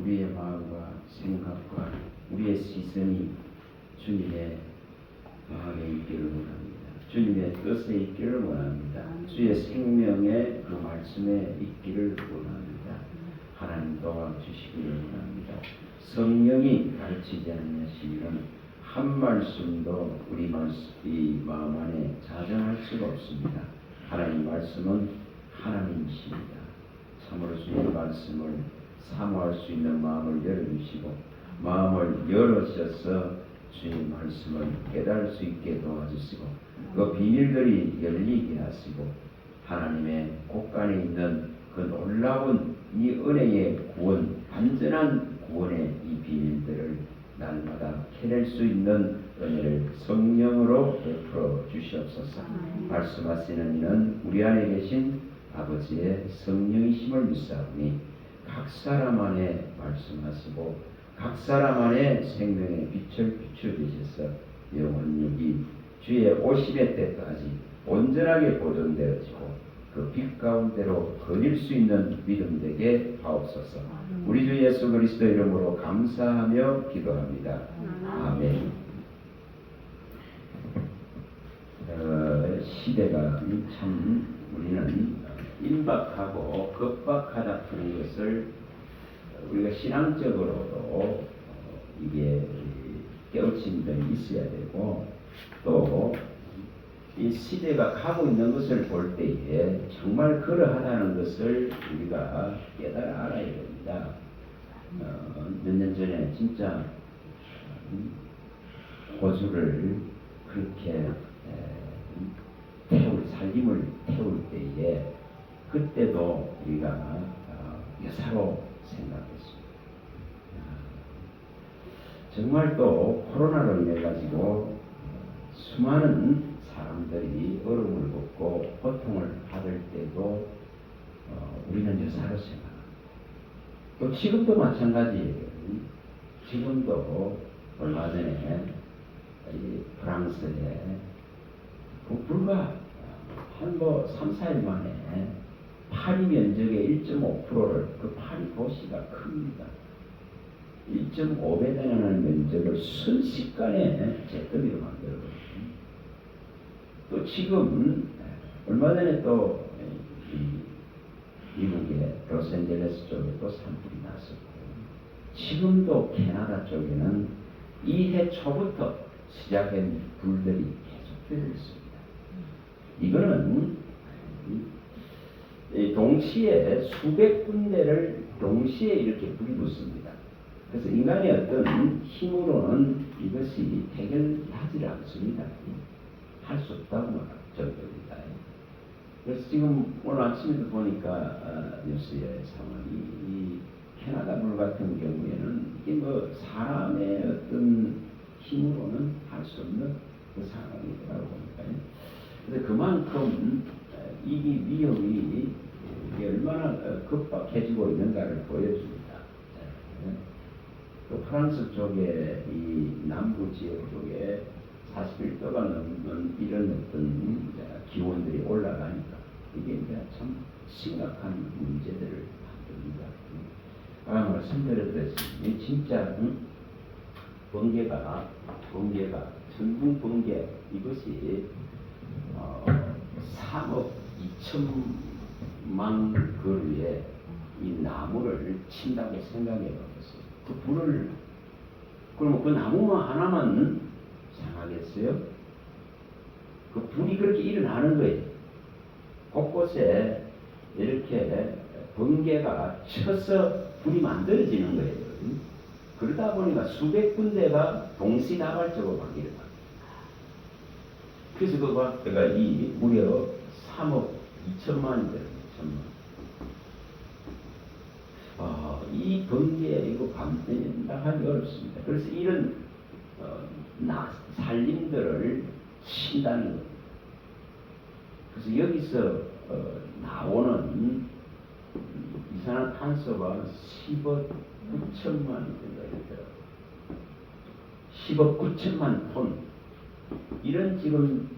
우리의 마음과 생각과 우리의 시선이 주님의 마음에 있기를 원합니다. 주님의 뜻에 있기를 원합니다. 주의 생명의 그 말씀에 있기를 원합니다. 하나님 도와주시기를 원합니다. 성령이 가르치지 않으시면 한 말씀도 우리 마음 안에 자정할 수가 없습니다. 하나님 말씀은 하나님이십니다. 참으로 주의 말씀을 사모할 수 있는 마음을 열어주시고 마음을 열어주셔서 주의 말씀을 깨달을 수 있게 도와주시고 그 비밀들이 열리게 하시고 하나님의 곳간에 있는 그 놀라운 이 은혜의 구원, 완전한 구원의 이 비밀들을 날마다 캐낼 수 있는 은혜를 성령으로 베풀어 주시옵소서. 말씀하시는 이는 우리 안에 계신 아버지의 성령이심을 믿사오니 각 사람 안에 말씀하시고 각 사람 안에 생명의 빛을 비추어주셔서 영원히 주의 오심의 때까지 온전하게 보존되어지고 그 빛 가운데로 거닐 수 있는 믿음 되게 하옵소서. 우리 주 예수 그리스도 이름으로 감사하며 기도합니다. 아멘. 시대가 참 우리는 임박하고 급박하다는 것을 우리가 신앙적으로도 이게 깨우침들이 있어야 되고 또 이 시대가 가고 있는 것을 볼 때에 정말 그러하다는 것을 우리가 깨달아 알아야 됩니다. 몇 년 전에 진짜 호주를 그렇게 살림을 태울 때에 그때도 우리가 여사로 생각했습니다. 정말 또 코로나로 인해 가지고 수많은 사람들이 어려움을 겪고 고통을 받을 때도 우리는 여사로 생각합니다. 또 지금도 마찬가지예요. 지금도 얼마 전에 프랑스에 불과 한 3, 4일 만에 파리 면적의 1.5%를 그 파리 도시가 큽니다. 1.5배 되는 면적을 순식간에 잿더미로 만들어버렸습니다. 또 지금 얼마 전에 또 미국의 로스앤젤레스 쪽에 또 산불이 났었고 지금도 캐나다 쪽에는 이해 초부터 시작된 불들이 계속되고 있습니다. 이거는 동시에 수백 군데를 동시에 이렇게 불이 붙습니다. 그래서 인간의 어떤 힘으로는 이것이 해결하지 않습니다. 할 수 없다고 말할 정도입니다. 그래서 지금 오늘 아침에도 보니까 뉴스의 상황이 이 캐나다 불 같은 경우에는 이게 사람의 어떤 힘으로는 할 수 없는 그 상황이라고 보니까요. 그래서 그만큼 이 위험이 얼마나 급박해지고 있는가를 보여줍니다. 또 프랑스 쪽에 이 남부 지역 쪽에 41도가 넘는 이런 어떤 기온들이 올라가니까 이게 이제 참 심각한 문제들을 만듭니다. 아까 말씀드렸듯이 진짜 번개가 천둥 번개 이것이 3억 2천만 그루의 이 나무를 친다고 생각해 보겠어요. 그 불을 그러면 그 나무만 하나만 상하겠어요? 그 불이 그렇게 일어나는 거예요. 곳곳에 이렇게 번개가 쳐서 불이 만들어지는 거예요. 그러다 보니까 수백 군데가 동시다발적으로 막 일어납니다. 그래서 그가 이 무려 3억 2천만이 돼요. 2천만. 이 번개 이거 감당하기 어렵습니다. 그래서 이런 살림들을 친다는 겁니다. 그래서 여기서 나오는 이산화탄소가 10억 9천만 된다. 10억 9천만 톤. 이런 지금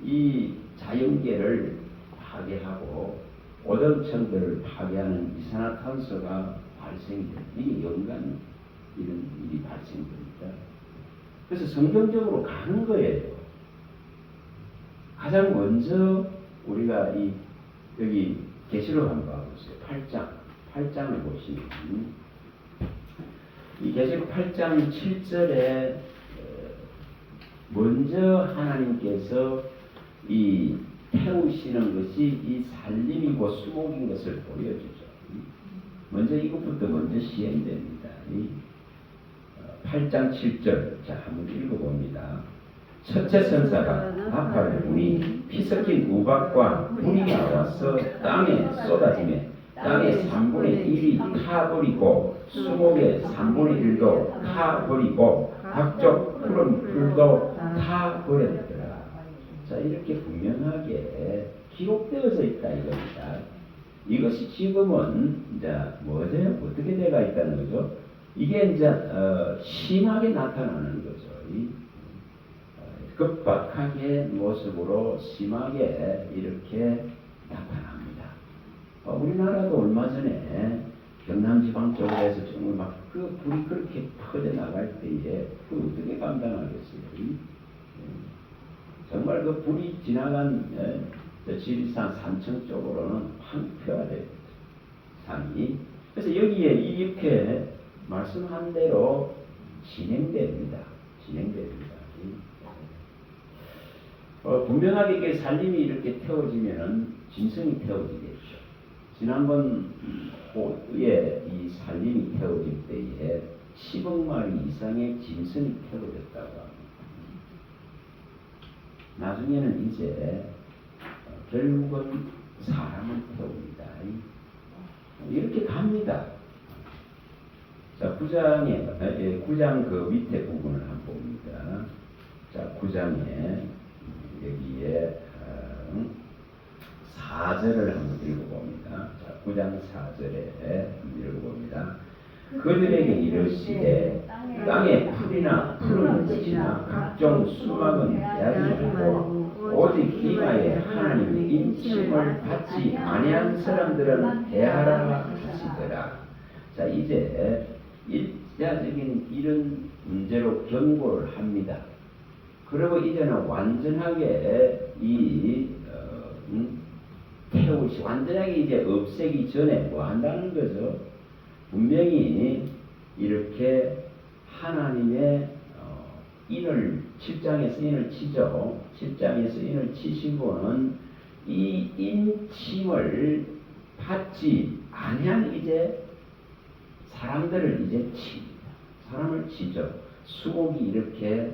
이 자연계를 파괴하고 오존층들을 파괴하는 이산화탄소가 발생돼요. 이게 연간 이런 일이 발생됩니다. 그래서 성경적으로 가는 거예요. 가장 먼저 우리가 여기 계시록 한번 봐보세요. 8장을 보시면 이 계시록 8장 7절에 먼저 하나님께서 이 태우시는 것이 이 살림이고 수목인 것을 보여주죠. 먼저 이것부터 먼저 시행됩니다. 8장 7절 자 한번 읽어봅니다. 첫째 천사가 나팔을 부니 피 섞인 우박과 불이 나와서 땅에 쏟아지매 땅의 3분의 1이 타버리고 수목의 3분의 1도 타버리고 각종 푸른 풀도 타버렸더라. 자 이렇게 분명하게 기록되어져 있다 이겁니다. 이것이 지금은 이제 뭐죠? 어떻게 돼가 있다는 거죠? 이게 이제 심하게 나타나는 거죠. 급박하게 모습으로 심하게 이렇게 나타납니다. 우리나라도 얼마 전에 경남지방 쪽으로 해서 정말 막 그 불이 그렇게 퍼져 나갈 때에 그 어떻게 감당하겠어요? 정말 그 불이 지나간 지리산 산청 쪽으로는 황폐화돼요. 산이. 그래서 여기에 이렇게 말씀한 대로 진행됩니다. 분명하게 이게 살림이 이렇게 태워지면은 짐승이 태워지겠죠. 지난번 호에 이 살림이 태워질 때에 10억 마리 이상의 짐승이 태워졌다고 합니다. 나중에는 이제 결국은 사람을 태웁니다. 이렇게 갑니다. 자, 9장 그 밑에 부분을 한번 봅니다. 자, 9장에 여기에 4절을 한번 읽어봅니다. 자, 9장 4절에 읽어봅니다. 그들에게 이르시되 땅에 풀이나 푸른 것이나 각종 수박은 대하지 말고 오직 이마에 하나님의 인침을 받지 아니한 사람들은 대하라 하시더라. 자 이제 일자적인 이런 문제로 경고를 합니다. 그리고 이제는 완전하게 태우시 완전하게 이제 없애기 전에 뭐 한다는 거죠. 분명히 이렇게 하나님의 인을 7장에서 인을 치죠. 7장에서 인을 치시고는 이 인침을 받지 아니한 이제 사람들을 이제 칩니다. 사람을 치죠. 수목이 이렇게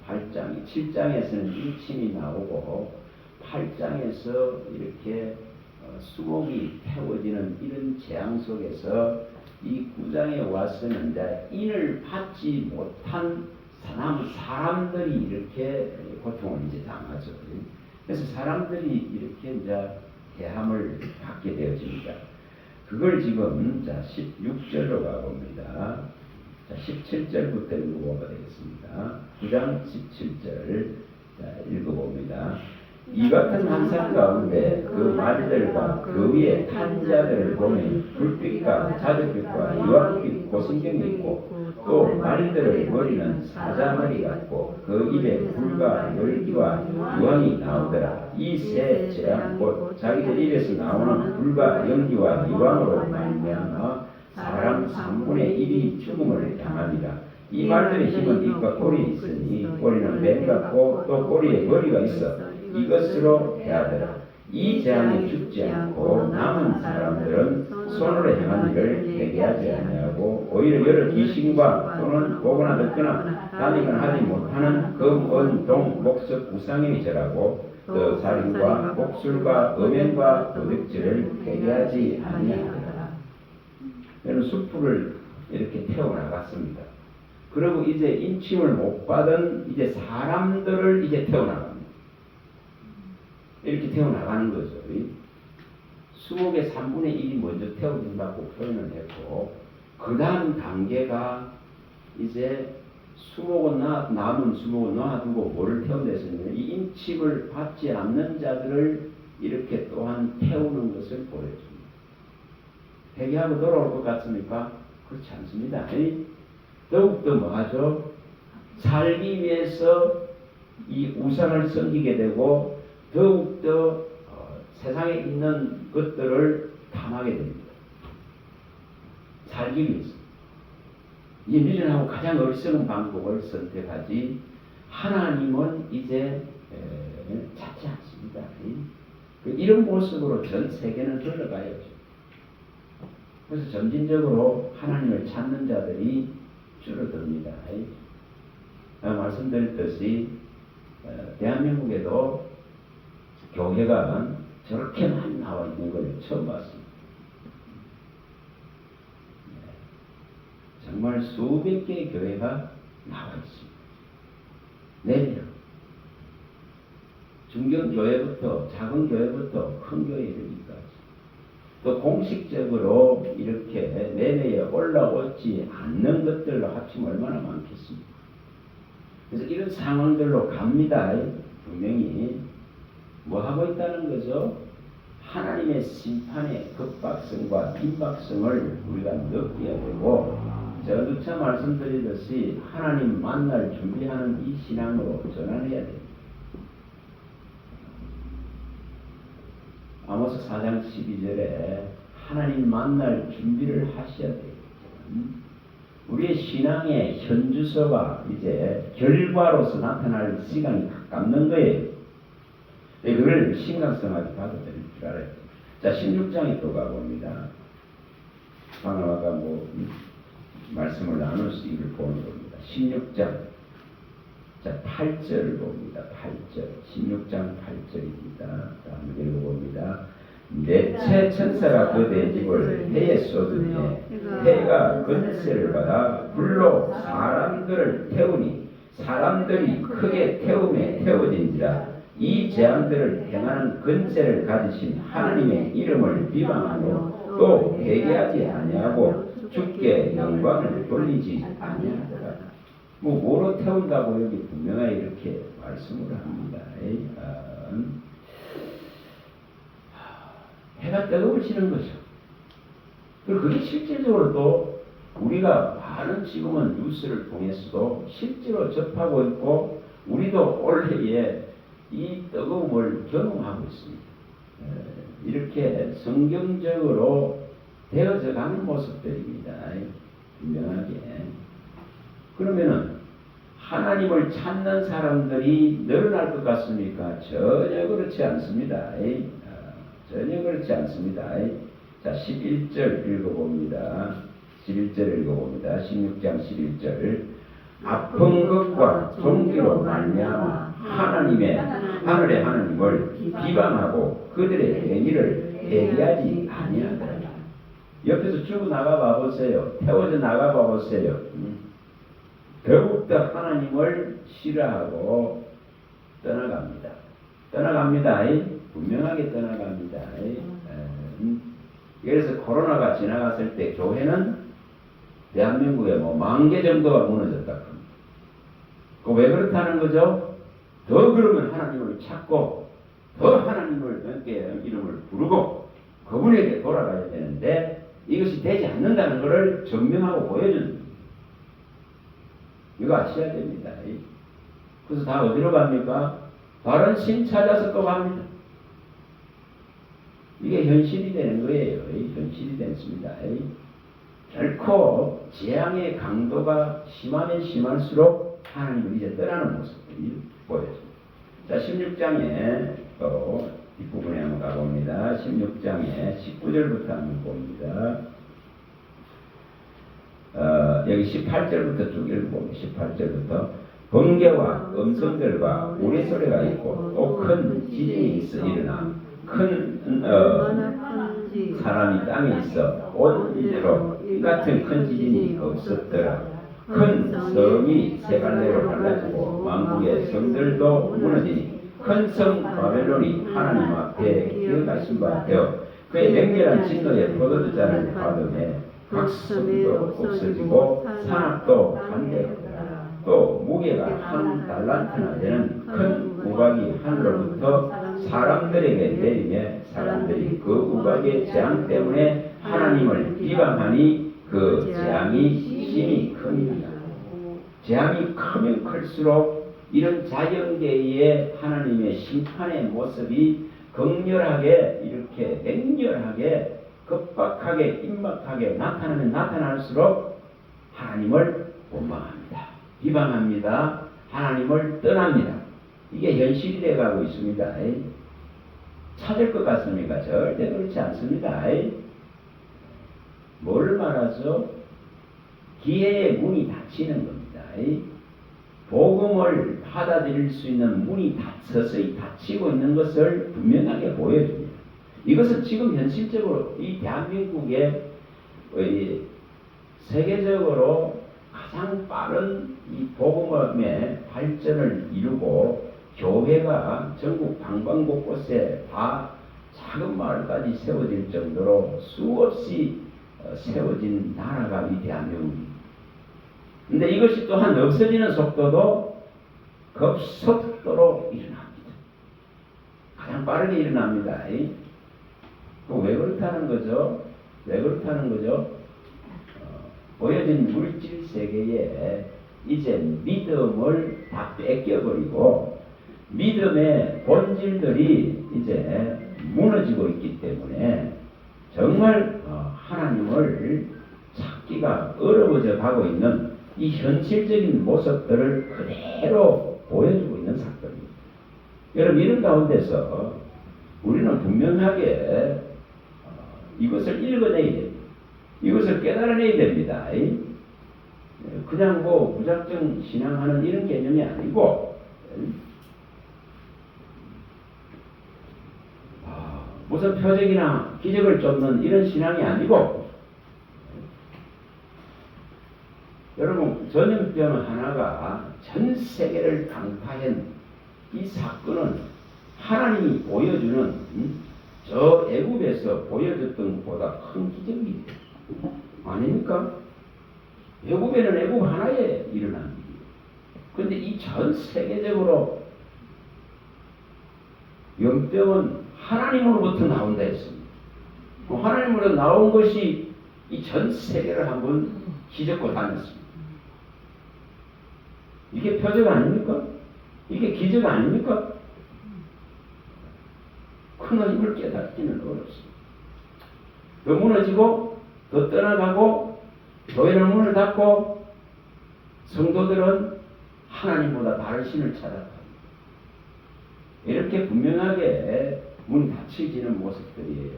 7장에서는 인침이 나오고 8장에서 이렇게 수목이 태워지는 이런 재앙 속에서 이 9장에 와서는 이제 인을 받지 못한 사람들이 이렇게 고통을 이제 당하죠. 그래서 사람들이 이렇게 이제 대함을 받게 되어집니다. 그걸 지금 자 16절로 가봅니다. 자 17절부터 읽어보면 되겠습니다. 9장 17절 자 읽어봅니다. 이 같은 환상 가운데 그 말들과 그 위에 탄 자들을 보면 불빛과 자주빛과 유황빛 고성경이 있고 또 말들의 머리는 사자머리 같고 그 입에 불과 열기와 유황이 나오더라. 이 세 재앙 곧 자기들 입에서 나오는 불과 연기와 유황으로 말미암아 사람 3분의 1이 죽음을 당합니다. 이 말들의 힘은 입과 꼬리에 있으니 꼬리는 뱀 같고 또 꼬리에 머리가 있어 이것으로 해하더라. 이 재앙에 죽지 않고 남은 사람들은 손으로 행한 일을 회개하지 아니하고 오히려 여러 귀신과 또는 보거나 듣거나 다니거나 하지 못하는 금, 은, 동, 목석, 우상에 절하고 또 살인과 복술과 음행과 도둑질을 회개하지 아니하더라. 여러분 숲을 이렇게 태워나갔습니다. 그리고 이제 인침을 못 받은 이제 사람들을 이제 태워나갑니다. 이렇게 태워나가는 거죠. 수목의 3분의 1이 먼저 태워진다고 표현을 했고, 그 다음 단계가 이제 남은 수목은 놔두고 뭐를 태운다 했었냐면, 이 인침을 받지 않는 자들을 이렇게 또한 태우는 것을 보여줍니다. 회개하고 돌아올 것 같습니까? 그렇지 않습니다. 더욱더 뭐하죠? 살기 위해서 이 우상을 섬기게 되고 더욱더 세상에 있는 것들을 탐하게 됩니다. 살기 위해서. 이 미련하고 가장 어리석은 방법을 선택하지 하나님은 이제 찾지 않습니다. 이런 모습으로 전 세계는 흘러가야죠. 그래서 점진적으로 하나님을 찾는 자들이 줄어듭니다. 말씀드렸듯이 대한민국에도 교회가 저렇게 많이 나와 있는 걸 처음 봤습니다. 정말 수백 개의 교회가 나와 있습니다. 내려 중견교회부터 작은 교회부터 큰 교회에 이르기까지 또 공식적으로 이렇게 내내에 올라오지 않는 것들로 합치면 얼마나 많겠습니까? 그래서 이런 상황들로 갑니다. 분명히 뭐 하고 있다는 거죠? 하나님의 심판의 급박성과 빈박성을 우리가 느껴야 되고 제가 누차 말씀드리듯이 하나님 만날 준비하는 이 신앙으로 전환해야 됩니다. 아모스 4장 12절에 하나님 만날 준비를 하셔야 돼요. 우리의 신앙의 현주소가 이제 결과로서 나타날 시간이 가깝는 거예요. 그걸 심각성하게 받아들일 줄 알아요. 자, 16장에 또 가봅니다. 방금 아까 말씀을 나눌 수 있는 보는 겁니다. 16장. 자, 8절을 봅니다. 8절. 16장 8절입니다. 한번 읽어봅니다. 넷째 천사가 그 내 집을 해에 쏟으매 해가 건세를 받아 불로 사람들을 태우니 사람들이 크게 태움에 태워진지라 이 재앙들을 행하는 건세를 가지신 하나님의 이름을 비방하며 또 회개하지 아니하고 주께 영광을 돌리지 아니하더라. 뭐로 태운다고 여기 분명하게 이렇게 말씀을 합니다. 해가 뜨거워지는 거죠. 그리고 그게 실질적으로 또 우리가 많은 지금은 뉴스를 통해서도 실제로 접하고 있고 우리도 올해에 이 뜨거움을 경험하고 있습니다. 이렇게 성경적으로 되어져 가는 모습들입니다. 분명하게. 그러면은 하나님을 찾는 사람들이 늘어날 것 같습니까? 전혀 그렇지 않습니다. 전혀 그렇지 않습니다. 자, 11절 읽어봅니다. 11절 읽어봅니다. 16장 11절. 아픈 것과 종기로 말미암아 하나님의 하늘의 하나님을 비방하고 그들의 행위를 회개하지 아니하더라. 옆에서 쭉 나가 봐보세요. 태워져 나가 봐보세요. 더욱더 하나님을 싫어하고 떠나갑니다. 떠나갑니다. 분명하게 떠나갑니다. 그래서 코로나가 지나갔을 때 교회는 대한민국에 10,000개 정도가 무너졌다. 왜 그렇다는 거죠? 더 그러면 하나님을 찾고 더 하나님을 이름을 부르고 그분에게 돌아가야 되는데 이것이 되지 않는다는 것을 증명하고 보여줍니다. 이거 아셔야 됩니다. 그래서 다 어디로 갑니까? 다른 신 찾아서 또 갑니다. 이게 현실이 되는 거예요. 현실이 됐습니다. 결코 재앙의 강도가 심하면 심할수록 하나님을 이제 떠나는 모습들이 보여집니다. 자, 16장에 또 뒷부분에 한번 가봅니다. 16장에 19절부터 한번 봅니다. 여기 18절부터 쭉 읽어봅니다. 18절부터 번개와 음성들과 우레소리가 있고 또 큰 지진이 있어 일어나 큰 사람이 땅에 있어 온 이대로 이 같은 큰 지진이 없었더라. 큰 성이 세 갈래로 갈라지고 만국의 성들도 무너지니 큰 성 바벨론이 하나님 앞에 기억하신 바 되어 그의 맹렬한 진노의 포도주잔을 받으매 각 성도 없어지고 산악도 반대하더라. 또 무게가 한 달란트나 되는 큰 우박이 하늘로부터 사람들에게 내리매 사람들이 그 우박의 재앙 때문에 하나님을 비방하니 그 재앙이 심히 큽니다. 재앙이 크면 클수록 이런 자연계의 하나님의 심판의 모습이 극렬하게 이렇게 맹렬하게 급박하게 임박하게 나타나면 나타날수록 하나님을 원망합니다. 비방합니다. 하나님을 떠납니다. 이게 현실이 되어가고 있습니다. 찾을 것 같습니까? 절대 그렇지 않습니다. 뭘 말하죠? 기회의 문이 닫히는 겁니다. 복음을 받아들일 수 있는 문이 서서히 닫히고 있는 것을 분명하게 보여줍니다. 이것은 지금 현실적으로 이 대한민국의 세계적으로 가장 빠른 이 복음의 발전을 이루고 교회가 전국 방방곳곳에 다 작은 마을까지 세워질 정도로 수없이 세워진 나라가 이 대한민국입니다. 근데 이것이 또한 없어지는 속도도 급속도로 일어납니다. 가장 빠르게 일어납니다. 왜 그렇다는 거죠? 왜 그렇다는 거죠? 보여진 물질 세계에 이제 믿음을 다 뺏겨버리고 믿음의 본질들이 이제 무너지고 있기 때문에 정말 하나님을 찾기가 어려워져 가고 있는 이 현실적인 모습들을 그대로 보여주고 있는 사건입니다. 여러분 이런 가운데서 우리는 분명하게 이것을 읽어내야 됩니다. 이것을 깨달아내야 됩니다. 그냥 뭐 무작정 신앙하는 이런 개념이 아니고 무슨 표적이나 기적을 쫓는 이런 신앙이 아니고 여러분 전염병 하나가 전 세계를 강타한 이 사건은 하나님이 보여주는 저 애굽에서 보여줬던 것보다 큰 기적입니다. 아닙니까? 애굽에는 애굽 하나에 일어난 일이에요. 그런데 이 전 세계적으로 연병은 하나님으로부터 나온다 했습니다. 하나님으로부터 나온 것이 이 전 세계를 한번 뒤덮고 다녔습니다. 이게 표적 아닙니까? 이게 기적 아닙니까? 그러나 이걸 깨닫기는 어렵습니다. 더 무너지고 더 떠나가고 교회는 문을 닫고 성도들은 하나님보다 다른 신을 찾아갑니다. 이렇게 분명하게 문이 닫혀지는 모습들이에요.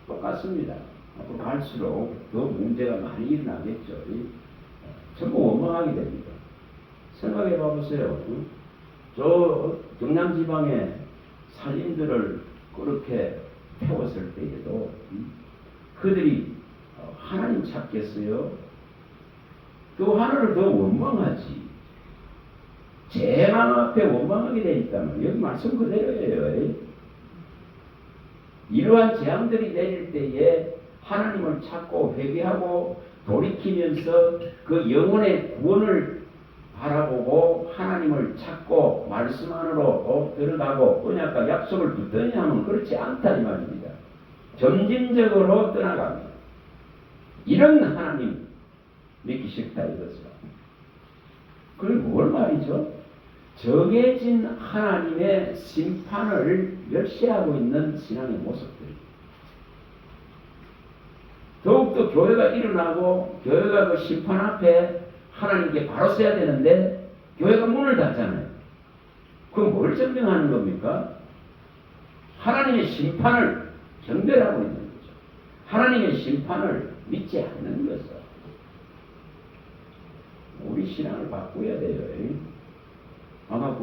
똑같습니다. 앞으로 갈수록 더 문제가 많이 일어나겠죠. 전부 원망하게 됩니다. 생각해 봐보세요. 저 경남지방의 살인들을 그렇게 태웠을 때에도 그들이 하나님 찾겠어요? 또 하나를 더 원망하지. 재앙 앞에 원망하게 되어 있다면 여기 말씀 그대로예요. 이러한 재앙들이 내릴 때에 하나님을 찾고 회개하고 돌이키면서 그 영혼의 구원을 바라보고 하나님을 찾고 말씀 안으로 들어가고 언약과 약속을 붙드냐 하면 그렇지 않다 이 말입니다. 점진적으로 떠나갑니다. 이런 하나님 믿기 싫다 이거죠. 그리고 뭘 말이죠? 정해진 하나님의 심판을 멸시하고 있는 신앙의 모습들입니다. 더욱더 교회가 일어나고 교회가 그 심판 앞에 하나님께 바로 서야 되는데 교회가 문을 닫잖아요. 그건 뭘 증명하는 겁니까? 하나님의 심판을 경멸하고 있는 거죠. 하나님의 심판을 믿지 않는 거죠. 우리 신앙을 바꿔야 돼요. 아마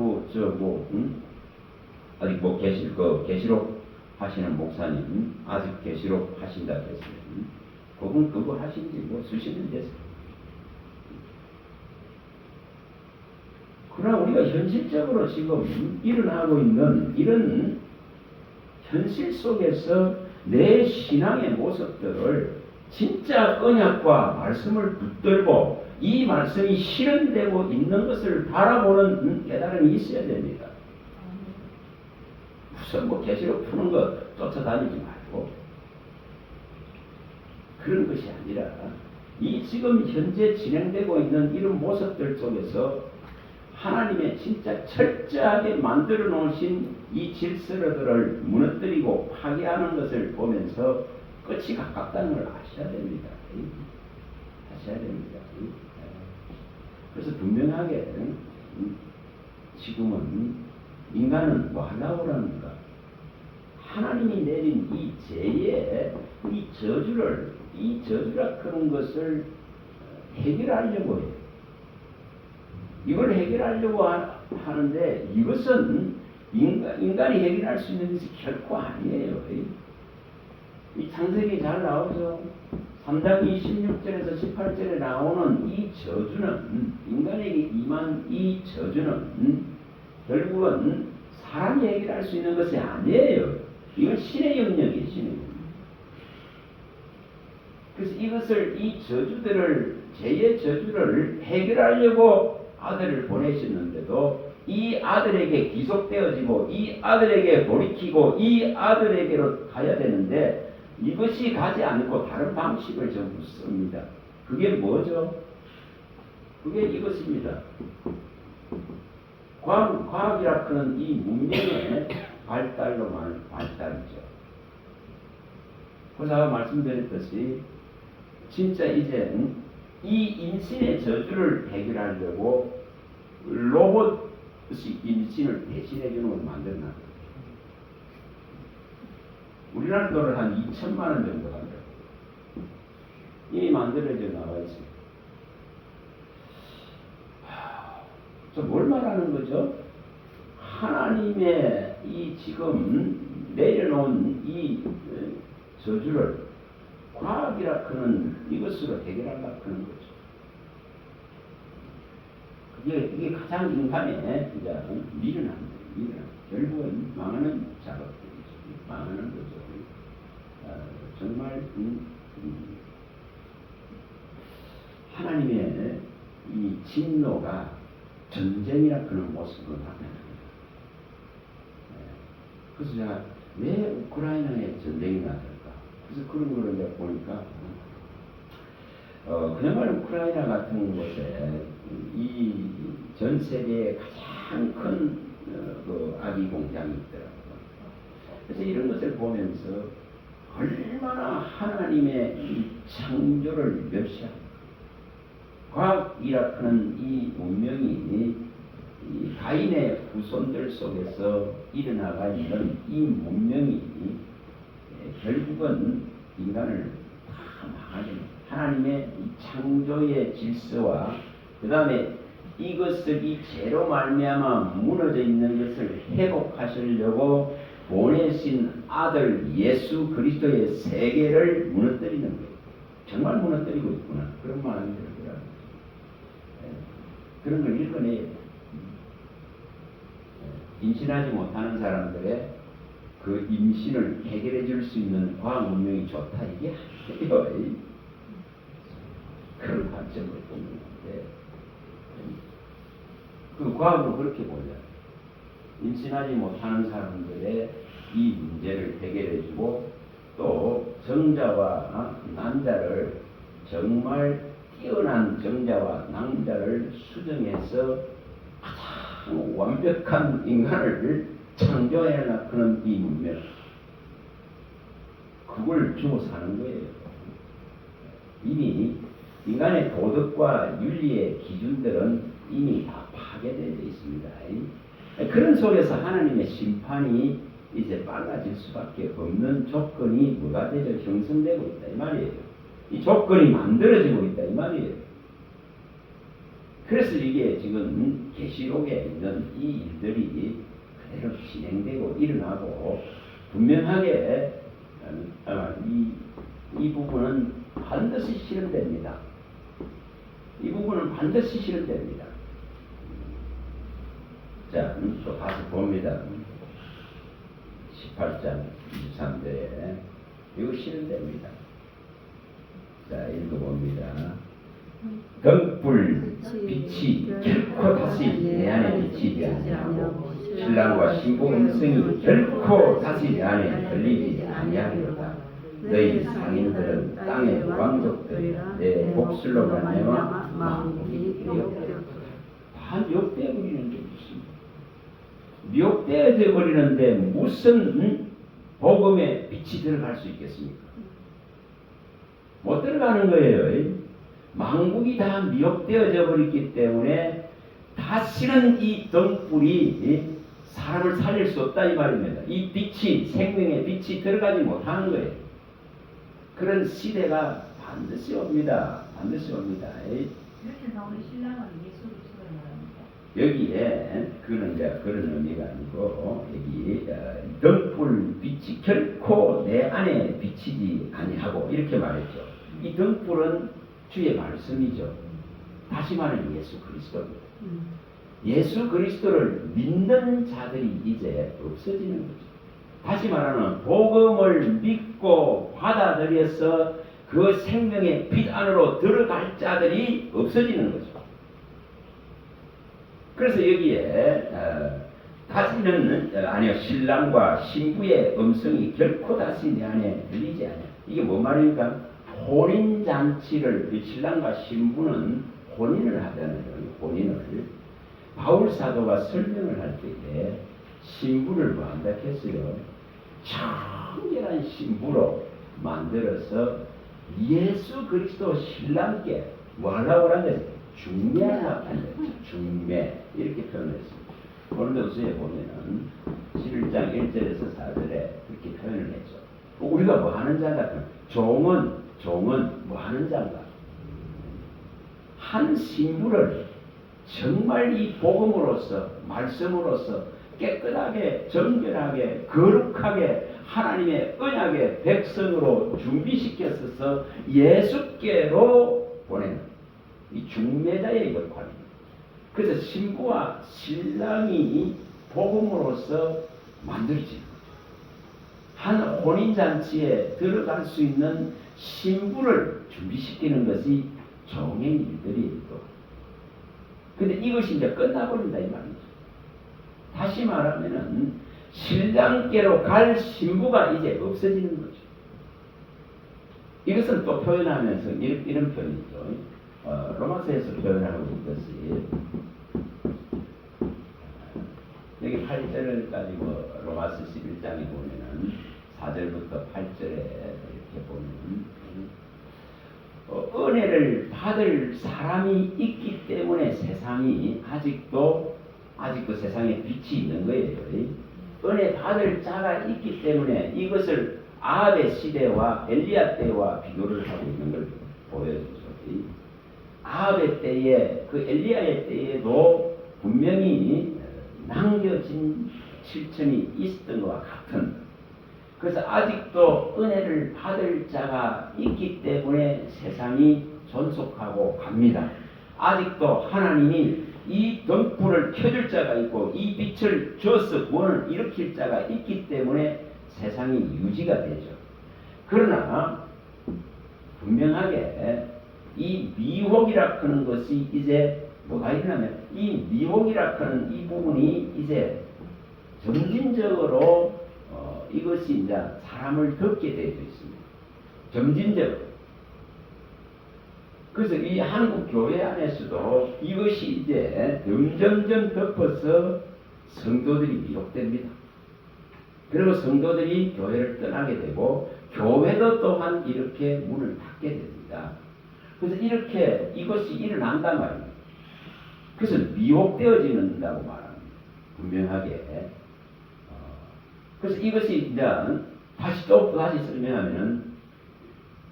아직 계시록 하시는 목사님 아직 계시록 하신다 했어요. 그분 그거 하신지 수십 년 됐어요. 그러나 우리가 현실적으로 지금 일어나고 있는 이런 현실 속에서 내 신앙의 모습들을 진짜 언약과 말씀을 붙들고 이 말씀이 실현되고 있는 것을 바라보는 깨달음이 있어야 됩니다. 무슨 뭐 계시록 푸는 거 쫓아다니지 말고 그런 것이 아니라 이 지금 현재 진행되고 있는 이런 모습들 속에서 하나님의 진짜 철저하게 만들어 놓으신 이 질서들을 무너뜨리고 파괴하는 것을 보면서 끝이 가깝다는 걸 아셔야 됩니다. 아셔야 됩니다. 그래서 분명하게 지금은 인간은 뭐 하려고 하는가? 하나님이 내린 이 죄의 이 저주라 그런 것을 해결하려고 해요. 이걸 해결하려고 하는데 이것은 인간이 해결할 수 있는 것이 결코 아니에요. 이 창세기 잘 나오죠. 3장 26절에서 18절에 나오는 이 저주는 인간에게 임한 이 저주는 결국은 사람이 해결할 수 있는 것이 아니에요. 이건 신의 영역이에요. 신의 영역. 그래서 이것을 이 저주들을 죄의 저주를 해결하려고 아들을 보내셨는데도 이 아들에게 기속되어지고 이 아들에게 돌이키고 이 아들에게로 가야 되는데 이것이 가지 않고 다른 방식을 전부 씁니다. 그게 뭐죠? 그게 이것입니다. 과학이라 하는 이 문명의 발달로만 발달이죠. 그래서 말씀드렸듯이 진짜 이제 이 임신의 저주를 해결하려고 로봇이 임신을 대신해 주는 걸 만들어놨어요. 우리나라 돈을 한 2천만 원 정도 한다. 이미 만들어져 나와 있어요. 뭘 말하는 거죠? 하나님의 이 지금 내려놓은 이 저주를 과학이라 하는 이것으로 해결하려고 하는 거죠. 이게 가장 인간의 미련한 결국은 망하는 작업들이죠. 망하는 거죠. 정말 하나님의 이 진노가 전쟁이라 그런 모습을 나타냅니다. 그래서 제가 왜 우크라이나에 전쟁이 났을까? 그래서 그런 거를 내가 보니까 그야말로 우크라이나 같은 곳에 이 전 세계에 가장 큰 그 아기 공장이 있더라고요. 그래서 이런 것을 보면서 얼마나 하나님의 이 창조를 멸시합니까? 과학이라 하는 이 문명이 이 가인의 후손들 속에서 일어나가 있는 이 문명이 결국은 인간을 다 망하게 됩니다. 하나님의 이 창조의 질서와 그 다음에 이것을 이 죄로 말미암아 무너져 있는 것을 회복하시려고 보내신 아들 예수 그리스도의 세계를 무너뜨리는 거예요. 정말 무너뜨리고 있구나. 그런 마음이 들더라고요. 그런 걸 읽어내요. 임신하지 못하는 사람들의 그 임신을 해결해 줄 수 있는 과학 문명이 좋다. 이게 아니에요. 그런 관점을 보는 건데, 그 과학은 그렇게 보자. 임신하지 못하는 사람들의 이 문제를 해결해 주고, 또 정자와 난자를 정말 뛰어난 정자와 낭자를 수정해서 가장 완벽한 인간을 창조해 나가는 이 문명, 그걸 주고 사는 거예요. 이미 인간의 도덕과 윤리의 기준들은 이미 다 파괴되어 있습니다. 그런 속에서 하나님의 심판이 이제 빨라질 수밖에 없는 조건이 뭐가 되죠? 형성되고 있다 이 말이에요. 이 조건이 만들어지고 있다 이 말이에요. 그래서 이게 지금 계시록에 있는 이 일들이 그대로 진행되고 일어나고 분명하게 이 부분은 반드시 실현됩니다. 이 부분은 반드시 실현됩니다. 자, 또 가서 봅니다. 18장 23절에 이거 실현됩니다. 자, 읽어봅니다. 등불 빛이 결코 다시 내 안에 비치지 아니하고 신랑과 신부 음성이 결코 다시 내 안에 들리지 아니하리로다. 너희 상인들은 땅의 왕족들이라. 내 복술로 말미암아 만국이 미혹되었도다. 다 미혹되어 버리는 게 무슨 미혹되어 버리는데 무슨 복음의 빛이 들어갈 수 있겠습니까? 못 들어가는 거예요. 만국이 다 미혹되어져 버렸기 때문에 다시는 이 등불이 사람을 살릴 수 없다 이 말입니다. 이 빛이 생명의 빛이 들어가지 못하는 거예요. 그런 시대가 반드시 옵니다. 반드시 옵니다. 이렇게 나오는 신랑은 예수 그리스도를 말합니다. 여기에 그런 의미가 아니고 여기 등불 빛이 결코 내 안에 비치지 아니하고 이렇게 말했죠. 이 등불은 주의 말씀이죠. 다시 말하면 예수 그리스도입니다. 예수 그리스도를 믿는 자들이 이제 없어지는 거죠. 다시 말하면 복음을 믿고 받아들여서 그 생명의 빛 안으로 들어갈 자들이 없어지는 거죠. 그래서 여기에 다시는 아니요 신랑과 신부의 음성이 결코 다시 내 안에 들리지 않아요. 이게 뭔 말입니까? 혼인 잔치를 신랑과 신부는 혼인을 하잖아요. 혼인을 바울 사도가 설명을 할 때에 신부를 뭐 한다 했어요. 청결한 신부로 만들어서 예수 그리스도 신랑께 뭐 하려고 하는 거예요? 중매하는 거죠. 중매 이렇게 표현했습니다. 고린도서에 보면은 11장 1절에서 4절에 그렇게 표현을 했죠. 우리가 뭐 하는 자가 종은 뭐 하는 자인가? 한 신부를 정말 이 복음으로서 말씀으로서 깨끗하게 정결하게 거룩하게 하나님의 언약의 백성으로 준비시켰어서 예수께로 보내는 이 중매자의 역할입니다. 그래서 신부와 신랑이 복음으로서 만들어지는 거죠. 한 혼인잔치에 들어갈 수 있는 신부를 준비시키는 것이 종의 일들이에요. 근데 이것이 이제 끝나버린다 이 말이죠. 다시 말하면은 신랑께로 갈 신부가 이제 없어지는 거죠. 이것은 또 표현하면서 이런 표현이죠. 로마서에서 표현하고 있는 것이 여기 8절까지 로마서 11장에 보면은 4절부터 8절에 이렇게 보면 은혜를 받을 사람이 있기 때문에 세상이 아직도 세상에 빛이 있는 거예요. 은혜 받을 자가 있기 때문에 이것을 아합의 시대와 엘리야 때와 비교를 하고 있는 걸 보여주죠. 아합의 때에 그 엘리야의 때에도 분명히 남겨진 실천이 있었던 것과 같은, 그래서 아직도 은혜를 받을 자가 있기 때문에 세상이 존속하고 갑니다. 아직도 하나님이 이 등불을 켜줄 자가 있고 이 빛을 줘서 구원을 일으킬 자가 있기 때문에 세상이 유지가 되죠. 그러나 분명하게 이 미혹이라 하는 것이 이제 뭐가 있냐면 이 미혹이라 하는 이 부분이 이제 점진적으로 이것이 이제 사람을 덮게 되어 있습니다. 점진적으로. 그래서 이 한국 교회 안에서도 이것이 이제 점점점 덮어서 성도들이 미혹됩니다. 그리고 성도들이 교회를 떠나게 되고 교회도 또한 이렇게 문을 닫게 됩니다. 그래서 이렇게 이것이 일어난단 말입니다. 그래서 미혹되어진다고 말합니다. 분명하게. 그래서 이것이 이제 다시 설명하면은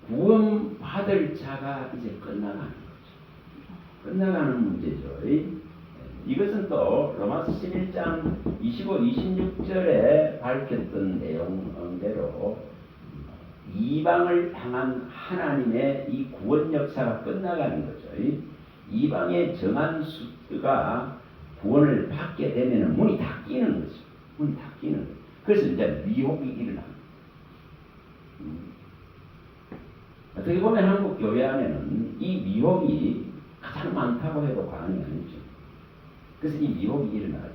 구원받을 자가 이제 끝나가는 거죠. 끝나가는 문제죠. 이것은 또 로마서 11장 25, 26절에 밝혔던 내용대로 이방을 향한 하나님의 이 구원 역사가 끝나가는 거죠. 이방의 정한 수가 구원을 받게 되면 문이 닫히는 거죠. 문이 닫히는 거죠. 그래서 이제 미혹이 일어납니다. 어떻게 보면 한국 교회 안에는 이 미혹이 가장 많다고 해도 과언이 아니죠. 그래서 이 미혹이 일어나죠.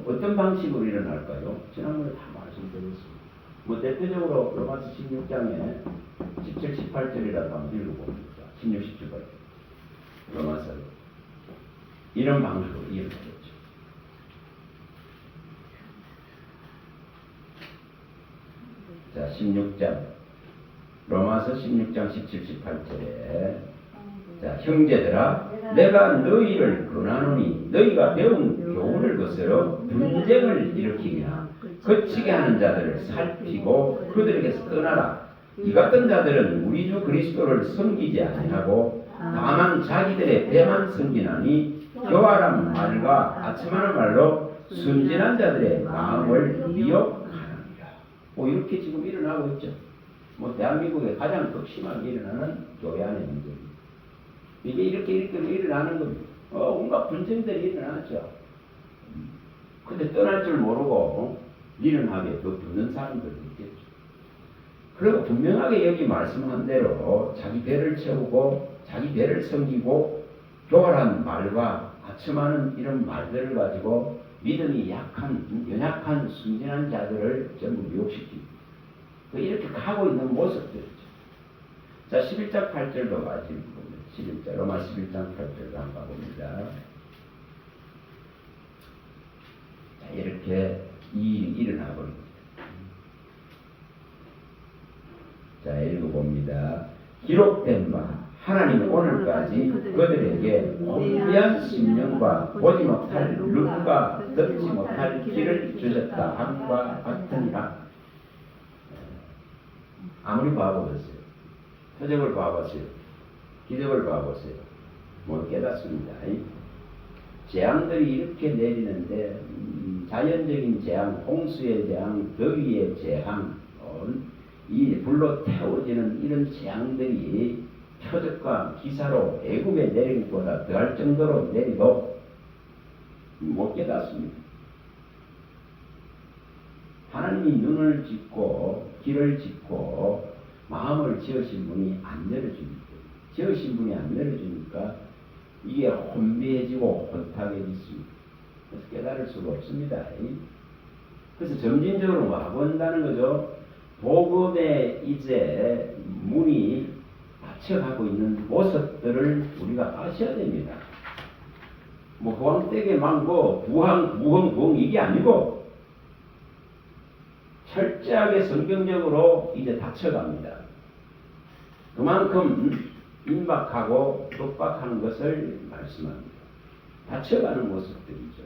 어떤 방식으로 일어날까요? 지난번에 다 말씀드렸습니다. 뭐 대표적으로 로마서 16장에 17, 18절이라도 한번 읽어봅니다. 16, 17절 로마서 이런 방식으로 이어지겠죠. 자, 16장 로마서 16장 17, 18절에 자, 형제들아 내가 너희를 권하노니 너희가 배운 교훈을 거스러 분쟁을 일으키기나 거치게 하는 자들을 살피고 그들에게서 떠나라. 이 같은 자들은 우리 주 그리스도를 섬기지 아니하고 다만 자기들의 배만 섬기나니 교활한 말과 아첨하는 말로 순진한 자들의 마음을 미혹하느니라. 뭐 이렇게 지금 일어나고 있죠. 뭐 대한민국에 가장 극심하게 일어나는 교회 안의 문제입니다. 이게 이렇게 일어나는 겁니다. 온갖 분쟁들이 일어나죠. 근데 떠날 줄 모르고 미련하게 더 두는 사람들도 있겠죠. 그리고 분명하게 여기 말씀한 대로 자기 배를 채우고 자기 배를 섬기고 교활한 말과 아첨하는 이런 말들을 가지고 믿음이 약한, 연약한 순진한 자들을 전부 미혹시킵니다. 이렇게 가고 있는 모습들이죠. 자, 11장 8절도 같이 봅니다. 11장, 로마 11장 8절도 한번 가봅니다. 자, 이렇게 이 일이 일어나고 있습니다. 자, 읽어봅니다. 기록된 바 하나님은 오늘까지 그들에게 혼비한 심령과 보지 못할 눈과 듣지 못할 귀를 주셨다 함과 같으니라. 아무리 봐보세요. 표적을 봐보세요. 기적을 봐보세요. 못 깨닫습니다. 재앙들이 이렇게 내리는데 자연적인 재앙, 홍수의 재앙, 더위의 재앙, 이 불로 태워지는 이런 재앙들이 표적과 기사로 애굽에 내린 것보다 더할 정도로 내리도 못 깨닫습니다. 하나님이 눈을 짓고 귀를 짓고 마음을 지으신 분이 안 열어줍니다. 지으신 분이 안 열어주니까 이게 혼미해지고 혼탁해지습니다. 그래서 깨달을 수가 없습니다. 그래서 점진적으로 와본다는 거죠. 복음에 이제 문이 닫혀가고 있는 모습들을 우리가 아셔야 됩니다. 뭐 호황되게 많고 부흥 이게 아니고 철저하게 성경적으로 이제 닫혀갑니다. 그만큼 임박하고 독박하는 것을 말씀합니다. 닫혀가는 모습들이죠.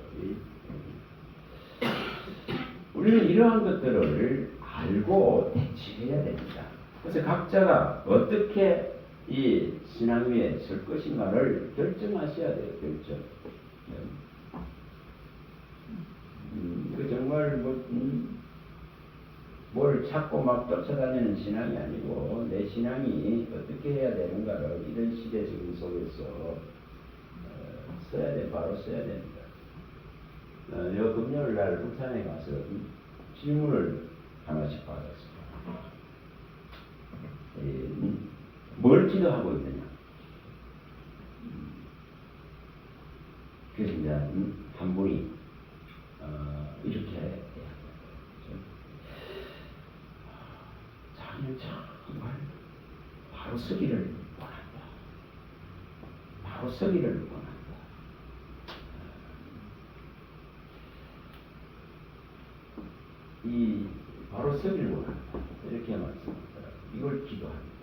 우리는 이러한 것들을 알고 대처해야 됩니다. 그래서 각자가 어떻게 이 신앙 위에 설 것인가를 결정하셔야 돼요. 결정. 정말 뭘 찾고 막 쫓아다니는 신앙이 아니고 내 신앙이 어떻게 해야 되는가를 이런 시대적인 속에서 바로 써야 됩니다. 요 금요일 날 부산에 가서 질문을 하나씩 받았습니다. 뭘 기도하고 있느냐? 그래서 이제 한 분이 이렇게 자기는 정말 바로 서기를 원한다. 바로 서기를 원한다. 이 바로 서기를 원한다. 이렇게 말씀합니다. 이걸 기도합니다.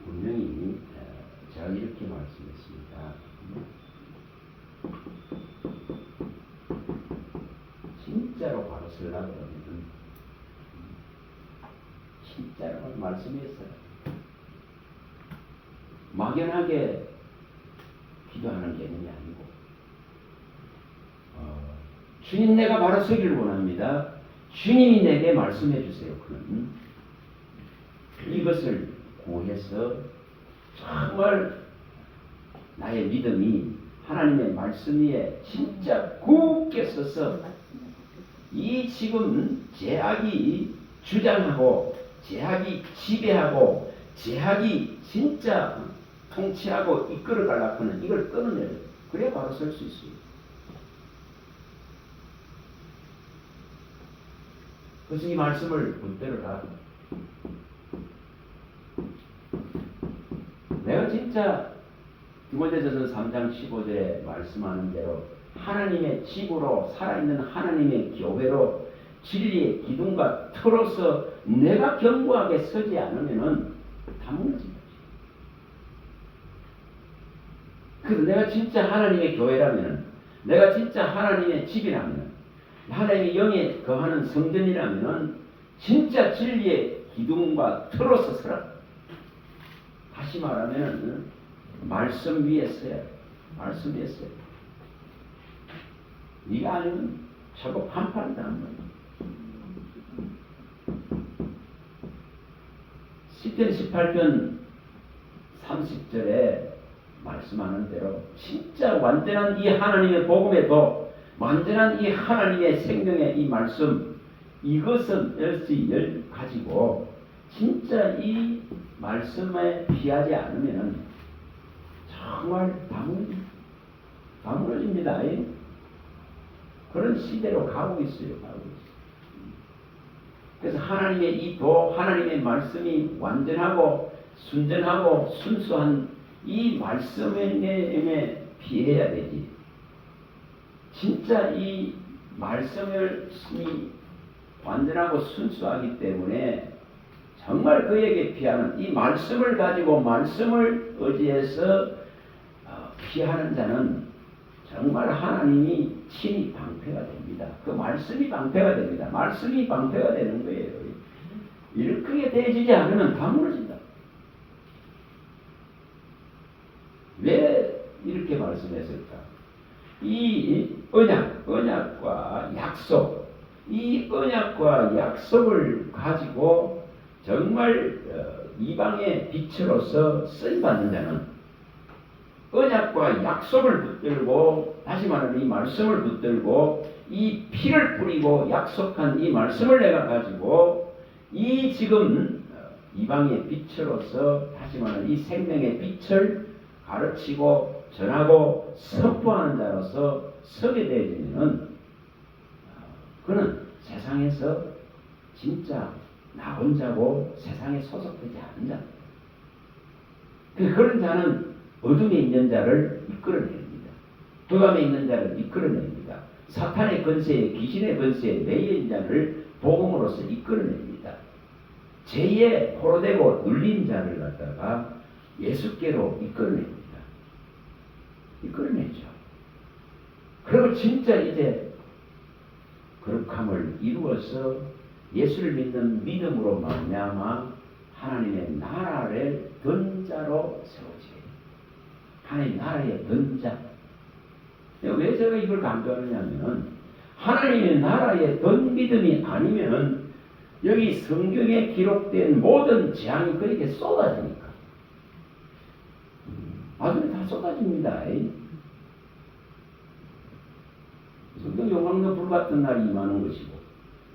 분명히 제가 이렇게 말씀했습니다. 진짜로 바로 서려고 그러면 진짜로 말씀했어요. 막연하게 기도하는 개념이 아니고 주님 내가 바로 서기를 원합니다. 주님이 내게 말씀해 주세요. 그럼 이것을 구해서 정말 나의 믿음이 하나님의 말씀 위에 진짜 굳게 서서 이 지금 제약이 주장하고 제약이 지배하고 제약이 진짜 통치하고 이끌어 가려고 하는 이걸 끊어내요. 그래야 바로 설 수 있어요. 그래서 이 말씀을 붙들어라. 내가 진짜 디모데전서 3장 15절에 말씀하는 대로 하나님의 집으로 살아있는 하나님의 교회로 진리의 기둥과 틀어서 내가 견고하게 서지 않으면은 다 무너진 거지. 그래서 내가 진짜 하나님의 교회라면은, 내가 진짜 하나님의 집이라면은, 하나님의 영에 거하는 성전이라면은 진짜 진리의 기둥과 틀어서 서라. 다시 말하면은 말씀 위에 서야 돼. 말씀 위에 서야 돼. 네가 아니면 저거 판판이다. 시편 18편 30절에 말씀하는 대로 진짜 완전한 이 하나님의 복음의 도, 완전한 이 하나님의 생명의 이 말씀, 이것은 가지고 진짜 이 말씀에 피하지 않으면 정말 다 무너집니다. 그런 시대로 가고 있어요. 그래서 하나님의 이 도, 하나님의 말씀이 완전하고 순전하고 순수한 이 말씀에 피해야 되지. 진짜 이 말씀을 완전하고 순수하기 때문에 정말 그에게 피하는 이 말씀을 가지고 말씀을 의지해서 피하는 자는 정말 하나님이 친히 방패가 됩니다. 그 말씀이 방패가 됩니다. 말씀이 방패가 되는 거예요. 이렇게 되어지지 않으면 다 무너진다. 왜 이렇게 말씀했을까? 이 언약과 약속, 이 언약과 약속을 가지고 정말 이방의 빛으로서 쓰임받는 자는 언약과 약속을 붙들고, 다시 말하면 이 말씀을 붙들고 이 피를 뿌리고 약속한 이 말씀을 내가 가지고 이 지금 이방의 빛으로서, 다시 말하면 이 생명의 빛을 가르치고 전하고 선포하는 자로서 서게 되어지면 그는 세상에서 진짜 나 혼자고 세상에 소속되지 않은 자. 그런 자는 어둠에 있는 자를 이끌어냅니다. 흑암에 있는 자를 이끌어냅니다. 사탄의 권세에, 귀신의 권세에 매인 자를 복음으로서 이끌어냅니다. 죄에 포로되고 눌린 자를 갖다가 예수께로 이끌어냅니다. 이끌어내죠. 그리고 진짜 이제 거룩함을 이루어서 예수를 믿는 믿음으로 말미암아 하나님의 나라를 던자로 세워지게. 하나님의 나라의 던자. 왜 제가 이걸 강조하느냐면 하나님의 나라의 던 믿음이 아니면 여기 성경에 기록된 모든 재앙이 그렇게 쏟아지니까. 아주 다 쏟아집니다. 성경 용광로 불같은 날이 임하는 것이고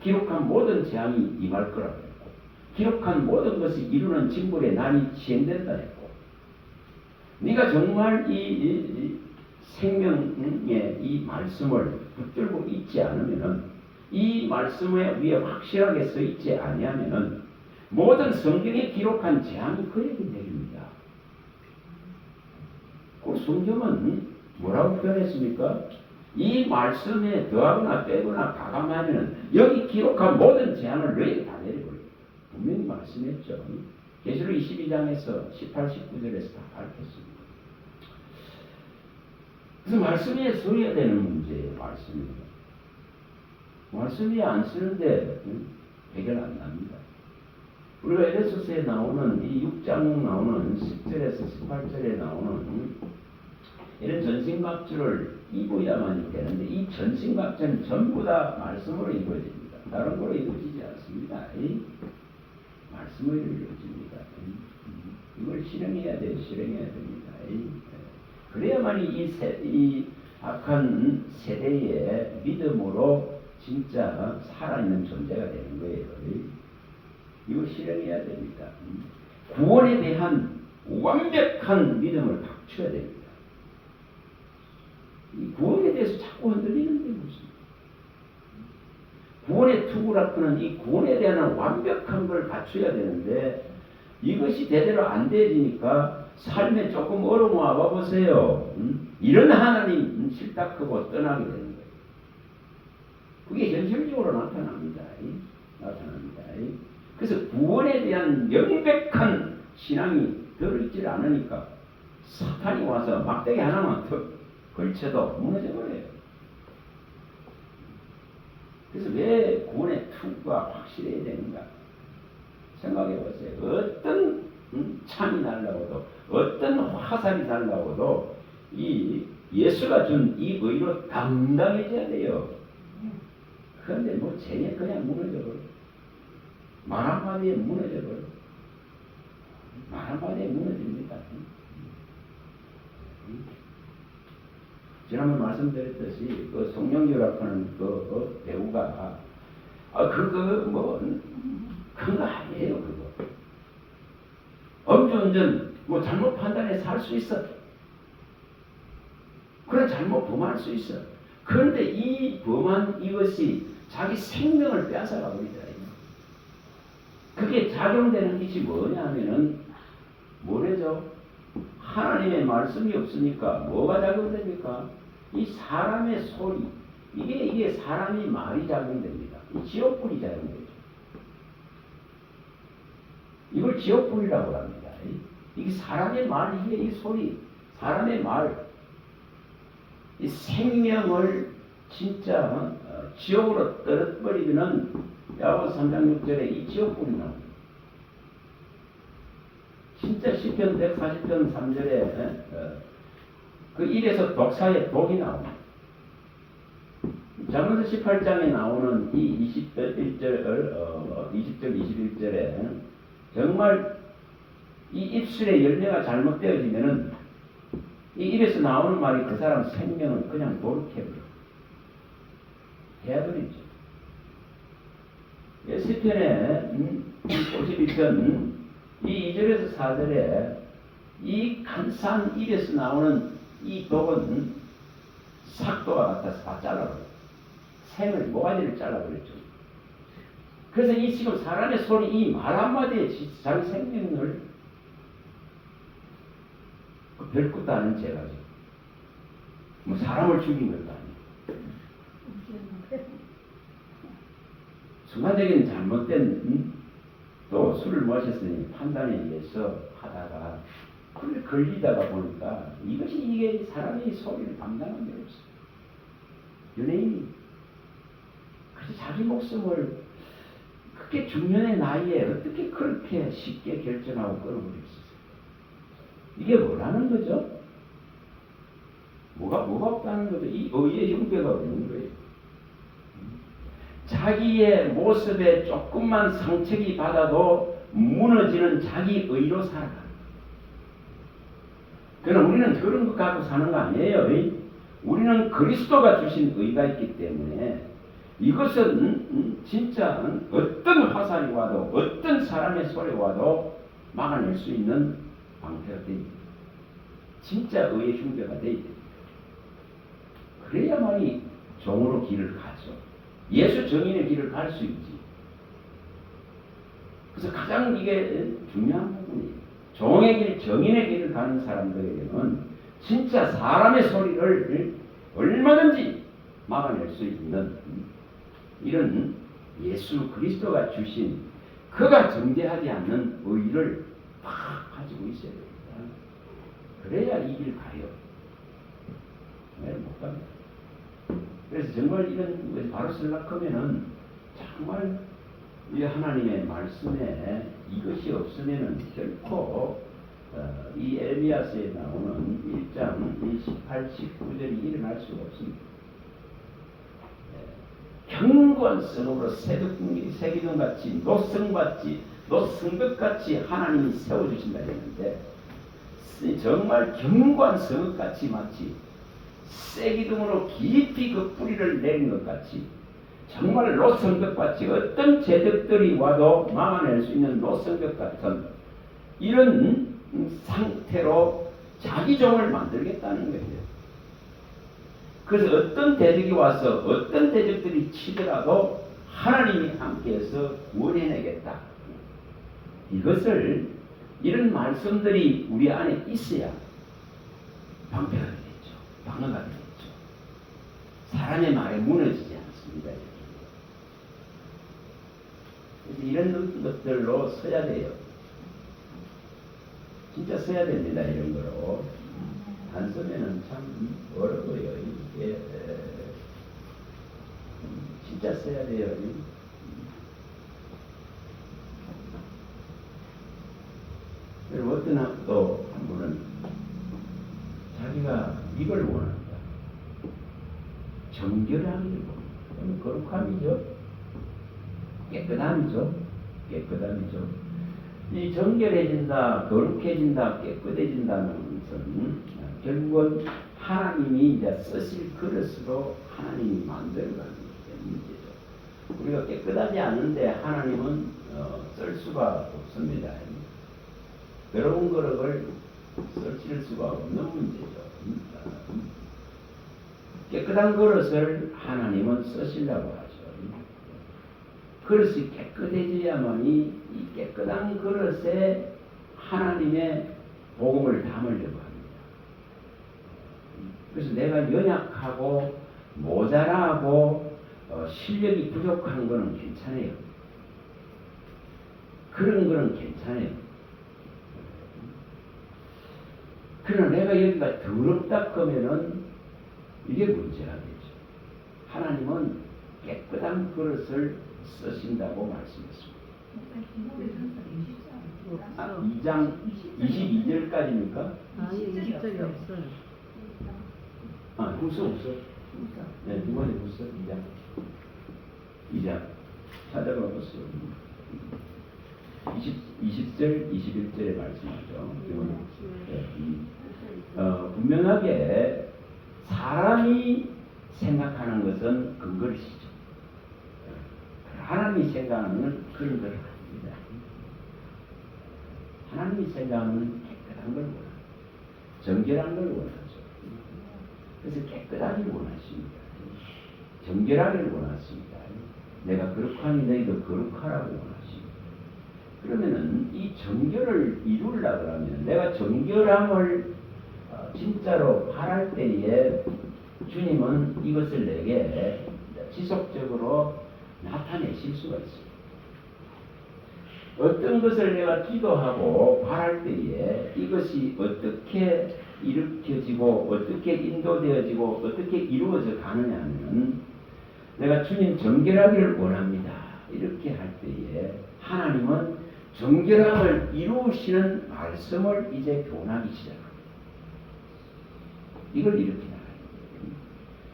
기록한 모든 재앙이 임할 거라고 했고 기록한 모든 것이 이루는 징벌의 날이 시행된다 했고 네가 정말 이 생명의 이 말씀을 붙들고 있지 않으면은 이 말씀에 위에 확실하게 서 있지 아니하면은 모든 성경에 기록한 재앙이 그에게 내립니다. 그 성경은 뭐라고 표현했습니까? 이 말씀에 더하거나 빼거나 가감하면 여기 기록한 모든 재앙을 너희에게 다 내려버려요. 분명히 말씀했죠. 계시록 22장에서 18, 19절에서 다 밝혔습니다. 그래서 말씀에 서야 되는 문제예요. 말씀이 안 쓰는데 해결 안 납니다. 우리가 에베소서에 나오는 이 6장 나오는 10절에서 18절에 나오는 이런 전신갑주를 입어야만 되는데 이 전신갑주는 전부 다 말씀으로 입어집니다. 다른 거로 입어지지 않습니다. 말씀으로 입어집니다. 이걸 실행해야 됩니다. 그래야만 이 악한 세대의 믿음으로 진짜 살아있는 존재가 되는 거예요. 이거 실행해야 됩니다. 구원에 대한 완벽한 믿음을 갖춰야 됩니다. 이 구원에 대해서 자꾸 흔들리는데 무슨 구원의 투구라고는 이 구원에 대한 완벽한 걸 갖춰야 되는데 이것이 제대로 안 되니까 삶에 조금 어려움 와봐보세요. 이런 하나님 싫다하고 떠나게 되는 거예요. 그게 현실적으로 나타납니다. 그래서 구원에 대한 명백한 신앙이 들어있질 않으니까 사탄이 와서 막대기 하나만 더 걸쳐도 무너져버려요. 그래서 왜 구원의 투구가 확실해야 되는가? 생각해보세요. 어떤 창이 날라오도 어떤 화살이 날라오도 이 예수가 준 이 의로 당당해져야 돼요. 그런데 뭐 쟤네 그냥 무너져버려. 말 한마디에 무너져버려. 말 한마디에 무너집니다. 지난번 말씀드렸듯이 그 송영규라고 하는 그 배우가 큰 거 아니에요. 그거 음주운전 뭐 잘못 판단해 살 수 있어. 그런 잘못 범할 수 있어. 그런데 이 범한 이것이 자기 생명을 빼앗아가 버리더라. 그게 작용되는 것이 뭐냐면은 뭐래죠? 하나님의 말씀이 없으니까 뭐가 작용됩니까? 이 사람의 소리, 이게 사람이 말이 작용됩니다. 이 지옥불이 작용되죠. 이걸 지옥불이라고 합니다. 이게 사람의 말, 이게 이 소리, 사람의 말, 이 생명을 진짜 지옥으로 떨어버리면은 야고보서 3장 6절에 이 지옥불이 나옵니다. 진짜 시편 140편 3절에 그 입에서 독사의 독이 나옵니다. 잠언서 18장에 나오는 이 20절 21절에 정말 이 입술의 열매가 잘못되어지면은 이 입에서 나오는 말이 그 사람 생명을 그냥 노력해버려. 해버리죠. 시편에 52편 이 2절에서 4절에 이 간사한 입에서 나오는 이 독은 삭도가 같아서 다 잘라버려요. 생을, 모가지를 잘라버렸죠. 그래서 이 지금 사람의 소리, 이 말 한마디에 자기 생명을 별것도 아닌 죄가죠. 뭐 사람을 죽인 것도 아니고. 순간적인 잘못된 또 술을 마셨으니 판단에 의해서 하다가 그걸 걸리다가 보니까 이게 사람의 소리를 감당한 게 없어요. 연예인이 그래서 자기 목숨을 그렇게 중년의 나이에 어떻게 그렇게 쉽게 결정하고 끊어버렸어요. 이게 뭐라는 거죠? 뭐가 없다는 거죠? 이 의의 형태가 없는 거예요. 자기의 모습에 조금만 상처기 받아도 무너지는 자기 의로 살아가는 거예요. 그러나 우리는 그런 것 갖고 사는 거 아니에요. 우리는 그리스도가 주신 의가 있기 때문에 이것은 진짜 어떤 화살이 와도 어떤 사람의 소리 와도 막아낼 수 있는 방패가 됩니다. 진짜 의의 흉배가 되어야 됩니다. 그래야만이 종으로 길을 가죠. 예수 정인의 길을 갈 수 있지. 그래서 가장 이게 중요한 부분이에요. 종의 길, 정인의 길을 가는 사람들에게는 진짜 사람의 소리를 얼마든지 막아낼 수 있는 이런 예수 그리스도가 주신 그가 정죄하지 않는 의를 막 가지고 있어야 됩니다. 그래야 이 길 가요. 못 갑니다. 그래서 정말 이런 것이 바로 쓰려면은 정말 이 하나님의 말씀에 이것이 없으면은 결코 이 에레미야서에 나오는 1장 18, 19절이 일어날 수가 없습니다. 견고한 성읍으로 새기둥같이 노성벽같이 하나님이 세워주신다 했는데 정말 견고한 성읍같이 마치 새기둥으로 깊이 그 뿌리를 내린 것 같이 정말 노성벽같이 어떤 제적들이 와도 막아낼 수 있는 노성벽 같은 이런 상태로 자기 종을 만들겠다는 거예요. 그래서 어떤 대적이 와서 어떤 대적들이 치더라도 하나님이 함께해서 구원해내겠다. 이것을 이런 말씀들이 우리 안에 있어야 방패가 되겠죠. 방어가 되겠죠. 사람의 말에 무너지지 않습니다. 그래서 이런 것들로 서야 돼요. 진짜 써야 됩니다. 이런 거로. 안 쓰면은 참 어려워요. 이게 진짜 써야 돼요. 그리고 어떤 또 한 분은 자기가 이걸 원합니다. 정결함이를 원합니다. 거룩함이죠. 깨끗함이죠. 깨끗함이죠. 이 정결해진다, 거룩해진다, 깨끗해진다는 것은 결국은 하나님이 이제 쓰실 그릇으로 하나님이 만들어가는 문제죠. 우리가 깨끗하지 않은데 하나님은 쓸 수가 없습니다. 더러운 그릇을 쓰실 수가 없는 문제죠. 깨끗한 그릇을 하나님은 쓰시려고 하죠. 그릇이 깨끗해져야만이 이 깨끗한 그릇에 하나님의 복음을 담으려고 합니다. 그래서 내가 연약하고 모자라고 실력이 부족한 것은 괜찮아요. 그런 거는 괜찮아요. 그러나 내가 여기가 더럽다 그러면은 이게 문제가 되죠. 하나님은 깨끗한 그릇을 쓰신다고 말씀했습니다. 2장 22절까지입니까? 아니 20절이 없어요. 후서 없어. 네, 디모데 후서 2장 찾아가 보세요. 20절, 21절에 말씀하죠. 분명하게 사람이 생각하는 것은 근거리시죠. 하나님이 생각하는 그런 걸 합니다. 하나님이 생각하는 깨끗한 걸 원합니다. 정결한 걸 원하죠. 그래서 깨끗하기를 원하십니다. 정결하기를 원하십니다. 내가 거룩하니 너희도 거룩하라고 원하십니다. 그러면은 이 정결을 이루려고 하면 내가 정결함을 진짜로 바랄 때에 주님은 이것을 내게 지속적으로 나타내실 수가 있습니다. 어떤 것을 내가 기도하고 바랄 때에 이것이 어떻게 일으켜지고 어떻게 인도되어지고 어떻게 이루어져 가느냐 하면 내가 주님 정결하기를 원합니다. 이렇게 할 때에 하나님은 정결함을 이루시는 말씀을 이제 교훈하기 시작합니다. 이걸 이렇게 나가요.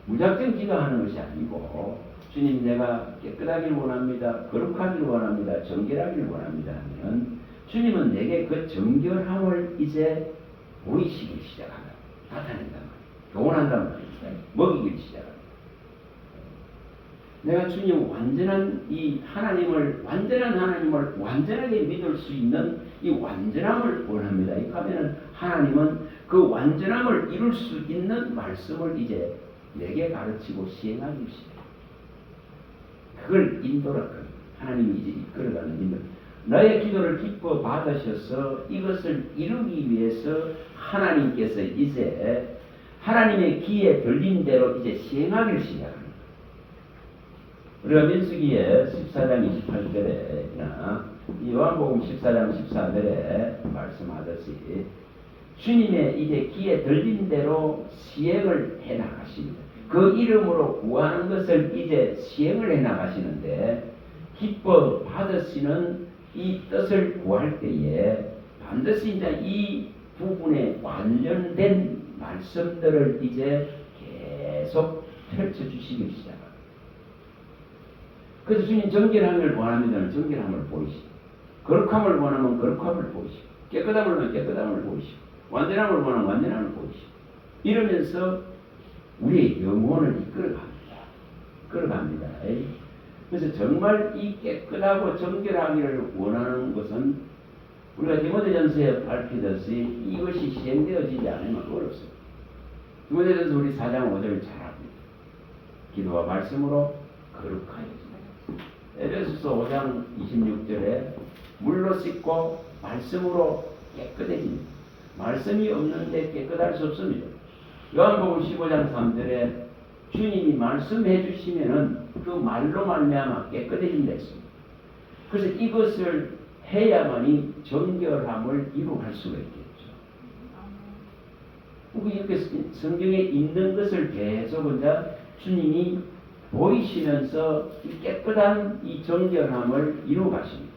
무작정 기도하는 것이 아니고 주님 내가 깨끗하기를 원합니다. 거룩하기를 원합니다. 정결하기를 원합니다 하면 주님은 내게 그 정결함을 이제 보이시기 시작한다. 나타낸단 말이에요. 교훈한단 말이에요. 먹이기 시작합니다. 내가 주님 완전한 이 하나님을 완전한 하나님을 완전하게 믿을 수 있는 이 완전함을 원합니다. 이 하면은 하나님은 그 완전함을 이룰 수 있는 말씀을 이제 내게 가르치고 시행하기 시작합니다. 그걸 인도라 합니다. 하나님이 이제 이끌어가는 인도. 너의 기도를 기뻐 받으셔서 이것을 이루기 위해서 하나님께서 이제 하나님의 귀에 들린 대로 이제 시행하기를 시작합니다. 우리가 민수기에 14장 28절에나 요한복음 14장 14절에 말씀하듯이 주님의 이제 귀에 들린 대로 시행을 해 나가십니다. 그 이름으로 구하는 것을 이제 시행을 해 나가시는데 기뻐 받으시는 이 뜻을 구할 때에 반드시 이제 이 부분에 관련된 말씀들을 이제 계속 펼쳐주시기 시작합니다. 그래서 주님 정결함을 원하면 정결함을 보이시고 거룩함을 원하면 거룩함을 보이시고 깨끗함을 원하면 깨끗함을 보이시고 완전함을 원하면 완전함을 보이시고 이러면서 우리의 영혼을 이끌어갑니다. 그래서 정말 이 깨끗하고 정결하기를 원하는 것은 우리가 디모데전서에 밝히듯이 이것이 시행되어지지 않으면 어렵습니다. 디모데전서 우리 4장 5절을 잘 압니다. 기도와 말씀으로 거룩하여지라. 에베소서 5장 26절에 물로 씻고 말씀으로 깨끗해집니다. 말씀이 없는데 깨끗할 수 없습니다. 요한복음 15장 3절에 주님이 말씀해 주시면은 그 말로 말미암아 깨끗해진다 했습니다. 그래서 이것을 해야만이 정결함을 이루할 수가 있겠죠. 이렇게 성경에 있는 것을 계속 이제 주님이 보이시면서 이 깨끗한 이 정결함을 이루어 가십니다.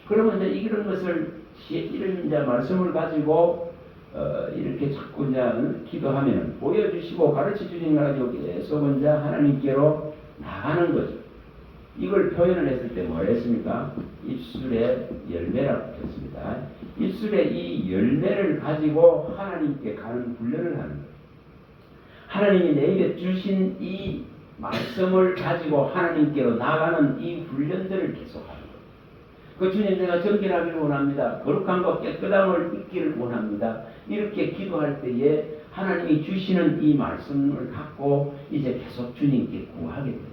그러면 이제 이런 것을 이런 이제 말씀을 가지고 이렇게 자꾸 이제 기도하면 보여주시고 가르쳐 주신 걸 가지고 계속 이제 하나님께로 나가는 거죠. 이걸 표현을 했을 때 뭐 했습니까? 입술의 열매라고 했습니다. 입술의 이 열매를 가지고 하나님께 가는 훈련을 하는 거예요. 하나님이 내게 주신 이 말씀을 가지고 하나님께로 나가는 이 훈련들을 계속하는 거예요. 그 주님 내가 정결하기를 원합니다. 거룩한 것 깨끗함을 잊기를 원합니다. 이렇게 기도할 때에 하나님이 주시는 이 말씀을 갖고 이제 계속 주님께 구하게 됩니다.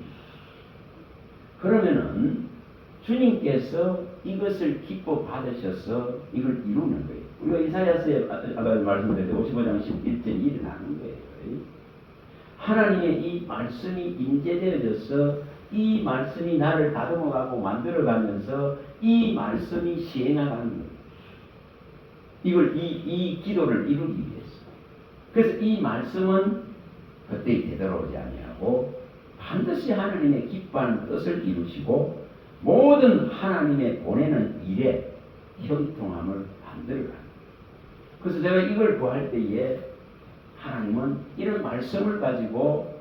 그러면은 주님께서 이것을 기뻐 받으셔서 이걸 이루는 거예요. 우리가 이사야서에 아까 말씀드린 55장 11절 일이 나는 거예요. 하나님의 이 말씀이 임재되어져서 이 말씀이 나를 다듬어가고 만들어가면서 이 말씀이 시행하는 거예요. 이걸 이 기도를 이루기 위해서. 그래서 이 말씀은 그때에 되돌아오지 아니하고 반드시 하나님의 기뻐하는 뜻을 이루시고 모든 하나님의 보내는 일에 형통함을 만들어가는 거예요. 그래서 제가 이걸 구할 때에 하나님은 이런 말씀을 가지고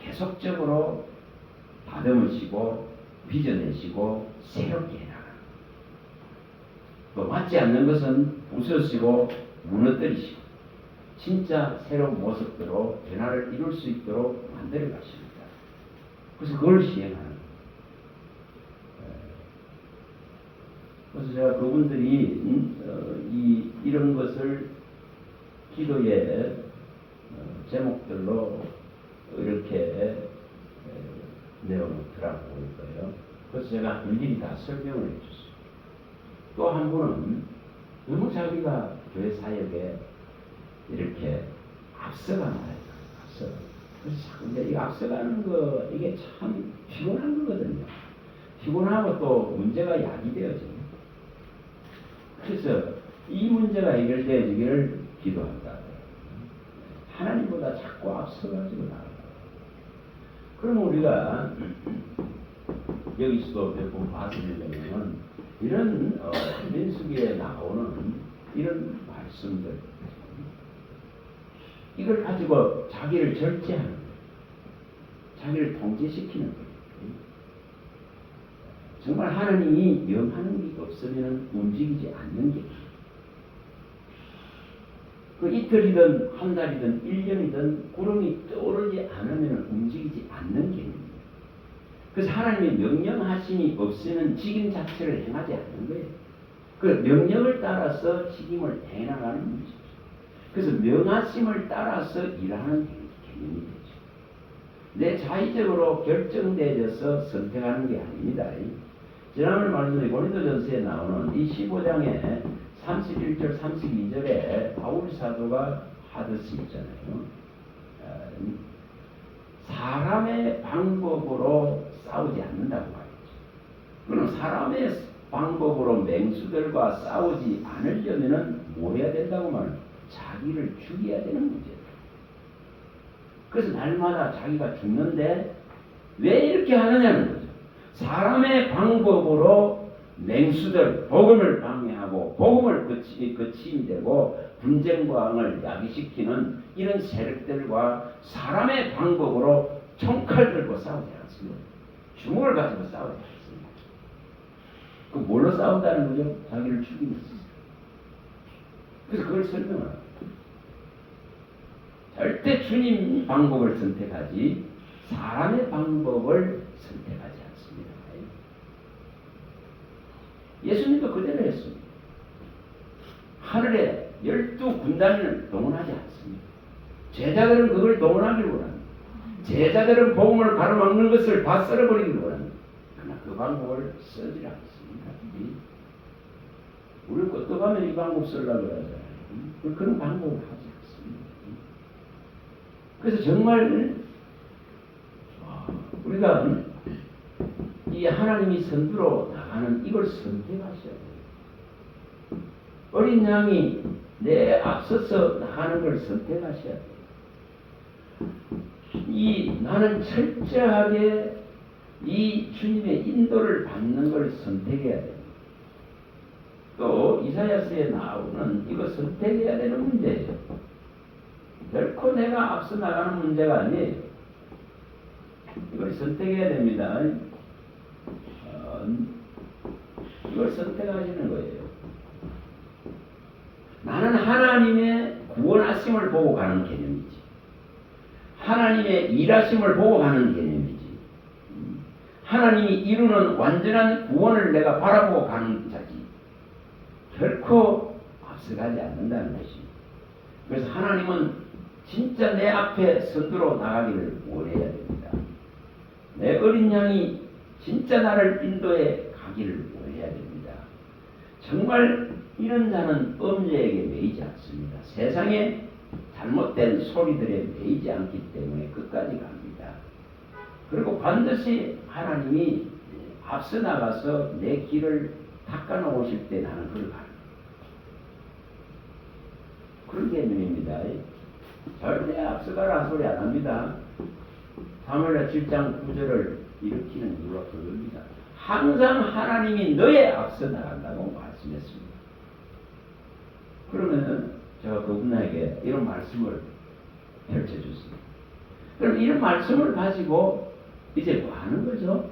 계속적으로 다듬으시고 빚어내시고 새롭게 해나가는 또 맞지 않는 것은 부서지고 무너뜨리시고 진짜 새로운 모습대로 변화를 이룰 수 있도록 만들어 가십니다. 그래서 그걸 시행하는 거예요. 그래서 제가 그분들이 이런 것을 기도의 제목들로 이렇게 내어놓더라고 그러고요. 그래서 제가 일일이 다 설명을 해줬어요. 또 한 분은 너무 자기가 교회 사역에 이렇게 앞서가는 거예요. 앞서가. 그래서 자꾸 이 앞서가는 거 이게 참 피곤한 거거든요. 피곤하고 또 문제가 야기되어져요. 그래서 이 문제가 해결되어지기를 기도한다. 하나님보다 자꾸 앞서가지고 나아가. 그럼 우리가 여기서도 몇 번 봐드리려면 이런 민수기에 나오는 이런 말씀들 이걸 가지고 자기를 절제하는 거예요. 자기를 통제시키는 거예요. 정말 하나님이 명하는 게 없으면 움직이지 않는 게 그 이틀이든 한 달이든 1년이든 구름이 떠오르지 않으면 움직이지 않는 게입니다. 그래서 하나님의 명령하심이 없으면 직임 자체를 행하지 않는 거예요. 그 명령을 따라서 직임을 행해나가는 문제죠. 그래서 명하심을 따라서 일하는 개념이 되죠. 내 자의적으로 결정되어서 선택하는 게 아닙니다. 지난번에 말씀드린 고린도전서에 나오는 이 15장에 31절 32절에 바울 사도가 하듯이 있잖아요. 사람의 방법으로 싸우지 않는다고 말이죠. 그럼 사람의 방법으로 맹수들과 싸우지 않으려면 뭐 해야 된다고 말해요? 자기를 죽여야 되는 문제예요. 그래서 날마다 자기가 죽는데 왜 이렇게 하느냐는 거죠. 사람의 방법으로 맹수들, 복음을 방해하고 복음을 거침되고 분쟁과항을 야기시키는 이런 세력들과 사람의 방법으로 총칼 들고 싸우지 않습니다. 주먹을 가지고 싸우지 않습니다. 그 뭘로 싸운다는 거죠? 자기를 죽이면서. 그래서 그걸 설명합니다. 절대 주님 방법을 선택하지 사람의 방법을 선택하지 않습니다. 예수님도 그대로 했습니다. 하늘에 12군단을 동원하지 않습니다. 제자들은 그걸 동원하기를 원합니다. 제자들은 복음을 가로막는 것을 다 썰어버리기를 원합니다. 그러나 그 방법을 쓰지 않습니다. 우리 것도 가면 이 방법 쓰려고 그러잖아요. 그런 방법을 하지 않습니다. 그래서 정말 우리가 이 하나님이 선두로 나가는 이걸 선택하셔야 돼요. 어린 양이 내 앞서서 나가는 걸 선택하셔야 돼요. 나는 철저하게 이 주님의 인도를 받는 걸 선택해야 돼요. 또 이사야서에 나오는 이거 선택해야 되는 문제예요. 결코 내가 앞서 나가는 문제가 아니에요. 이걸 선택해야 됩니다. 이걸 선택하시는 거예요. 나는 하나님의 구원하심을 보고 가는 개념이지. 하나님의 일하심을 보고 가는 개념이지. 하나님이 이루는 완전한 구원을 내가 바라보고 가는 자지. 결코 앞서가지 않는다는 것입니다. 그래서 하나님은 진짜 내 앞에 선두로 나가기를 원해야 됩니다. 내 어린 양이 진짜 나를 인도해 가기를 원해야 됩니다. 정말 이런 자는 음녀에게 매이지 않습니다. 세상에 잘못된 소리들에 매이지 않기 때문에 끝까지 갑니다. 그리고 반드시 하나님이 앞서 나가서 내 길을 닦아놓으실 때 나는 그걸 가는 그런 개념입니다. 절대 앞서가라 소리 안 합니다. 사무엘하 7장 9절을 일으키는 이유가 그겁니다. 항상 하나님이 너의 앞서 나간다고 말씀했습니다. 그러면 제가 그분에게 이런 말씀을 펼쳐줬습니다. 그럼 이런 말씀을 가지고 이제 뭐 하는 거죠?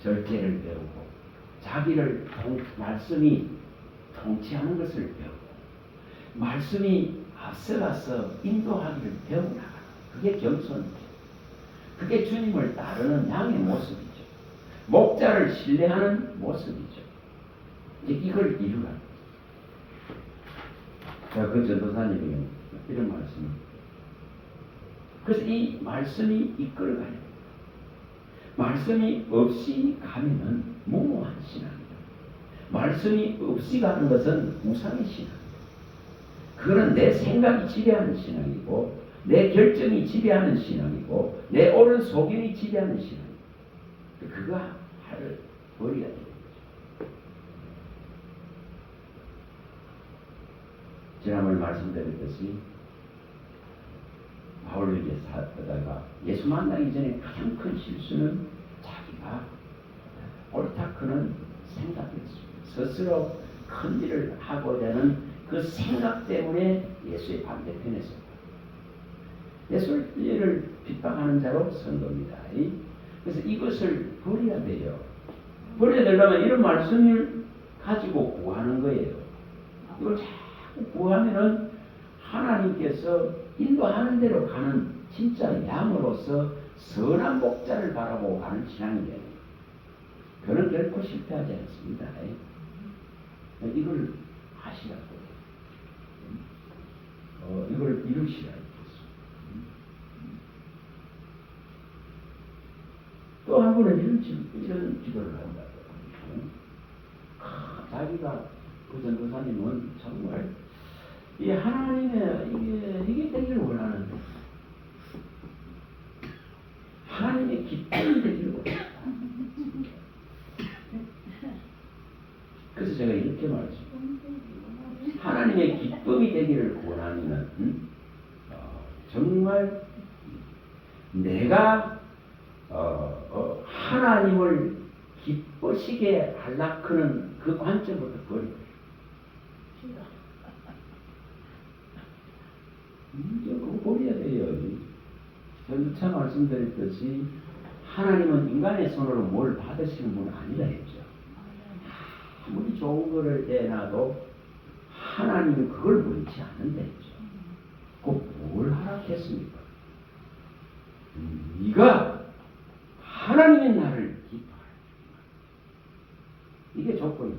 절제를 배우고 자기를 말씀이 통치하는 것을 배우고 말씀이 앞서가서 인도하기를 배우고 나가는 그게 겸손이죠. 그게 주님을 따르는 양의 모습이죠. 목자를 신뢰하는 모습이죠. 이제 이걸 이루라. 제가 그 전도사님이 이런 말씀입니다. 그래서 이 말씀이 이끌어가야 됩니다. 말씀이 없이 가면은 무모한 신앙입니다. 말씀이 없이 가는 것은 우상의 신앙입니다. 그거는 내 생각이 지배하는 신앙이고 내 결정이 지배하는 신앙이고 내 옳은 소견이 지배하는 신앙입니다. 그거 할 버려야 돼요. 지난번에 말씀드렸듯이 바울에게 살다가 예수 만나기 전에 가장 큰 실수는 자기가 옳다 크는 생각이었습니다. 스스로 큰 일을 하고자 하는 그 생각 때문에 예수의 반대편에 섰다. 예수를 핍박하는 자로 선 겁니다. 그래서 이것을 버려야 돼요. 버려야 되려면 이런 말씀을 가지고 구하는 거예요. 이걸 자꾸 구하면은 하나님께서 인도하는 대로 가는 진짜 양으로서 선한 목자를 바라보고 가는 신앙이 돼요. 그는 결코 실패하지 않습니다. 이걸 하시라고. 이걸 이루시라고. 또 한 분은 이런 기도를 한다고. 자기가 그 전도사님은 정말 이 하나님의 이게 되기를 원하는데 하나님의 기쁨이 되기를 원한다. 그래서 제가 이렇게 말했습니다. 하나님의 기쁨이 되기를 원하면 정말 내가 하나님을 기쁘시게 하려는 그 관점부터 버리고 그거 버려야 돼요. 전차 말씀드렸듯이 하나님은 인간의 손으로 뭘 받으시는 분은 아니다 했죠. 아무리 좋은 거를 내놔도 하나님은 그걸 원치 않는다 했죠. 뭘 허락했습니까? 네가 하나님의 나를 기뻐하라. 이게 조건이에요.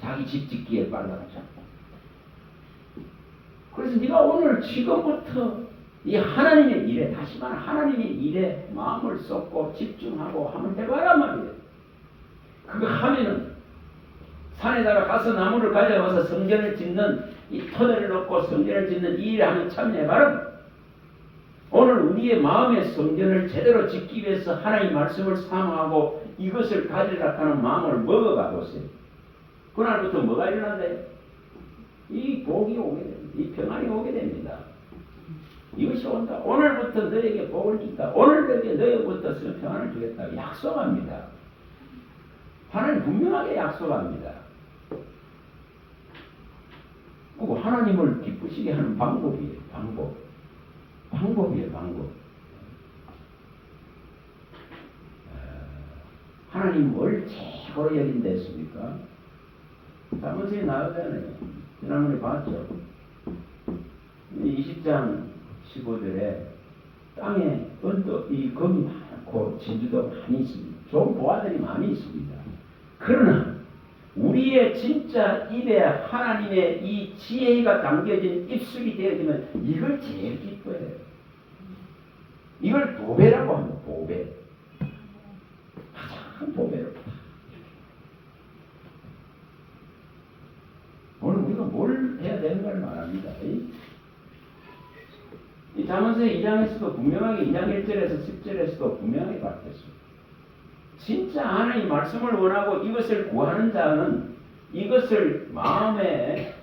자기 집 짓기에 빨랐죠. 그래서 네가 오늘 지금부터 이 하나님의 일에, 다시 말하면 하나님의 일에 마음을 쏟고 집중하고 한번 해봐라 말이에요. 그거 하면은 산에다가 가서 나무를 가져와서 성전을 짓는 이 터널을 넣고 성전을 짓는 이 일에 한번 참여해봐라. 오늘 우리의 마음의 성전을 제대로 짓기 위해서 하나님의 말씀을 사모하고 이것을 가지려고 하는 마음을 먹어가 보세요. 그날부터 뭐가 일어난대요? 이 복이 오게 됩니다. 이 평안이 오게 됩니다. 이것이 온다. 오늘부터 너에게 복을 준다. 오늘 너에게부터 평안을 주겠다. 약속합니다. 하나님 분명하게 약속합니다. 그리고 하나님을 기쁘시게 하는 방법이에요. 방법이에요. 하나님 뭘 최고로 여긴다 했습니까? 사무엘에 나오잖아요. 지난번에 봤죠. 20장 15절에 땅에 언덕, 이 검이 많고 진주도 많이 있습니다. 좋은 보화들이 많이 있습니다. 그러나 우리의 진짜 입에 하나님의 이 지혜가 담겨진 입술이 되어지면 이걸 제일 기뻐해요. 이걸 보배라고 합니다. 보배. 가장 보배롭다. 오늘 우리가 뭘 해야 되는가를 말합니다. 이 잠언서 2장에서도 분명하게 2장 1절에서 10절에서도 분명하게 밝혔습니다. 진짜 하나님 말씀을 원하고 이것을 구하는 자는 이것을 마음에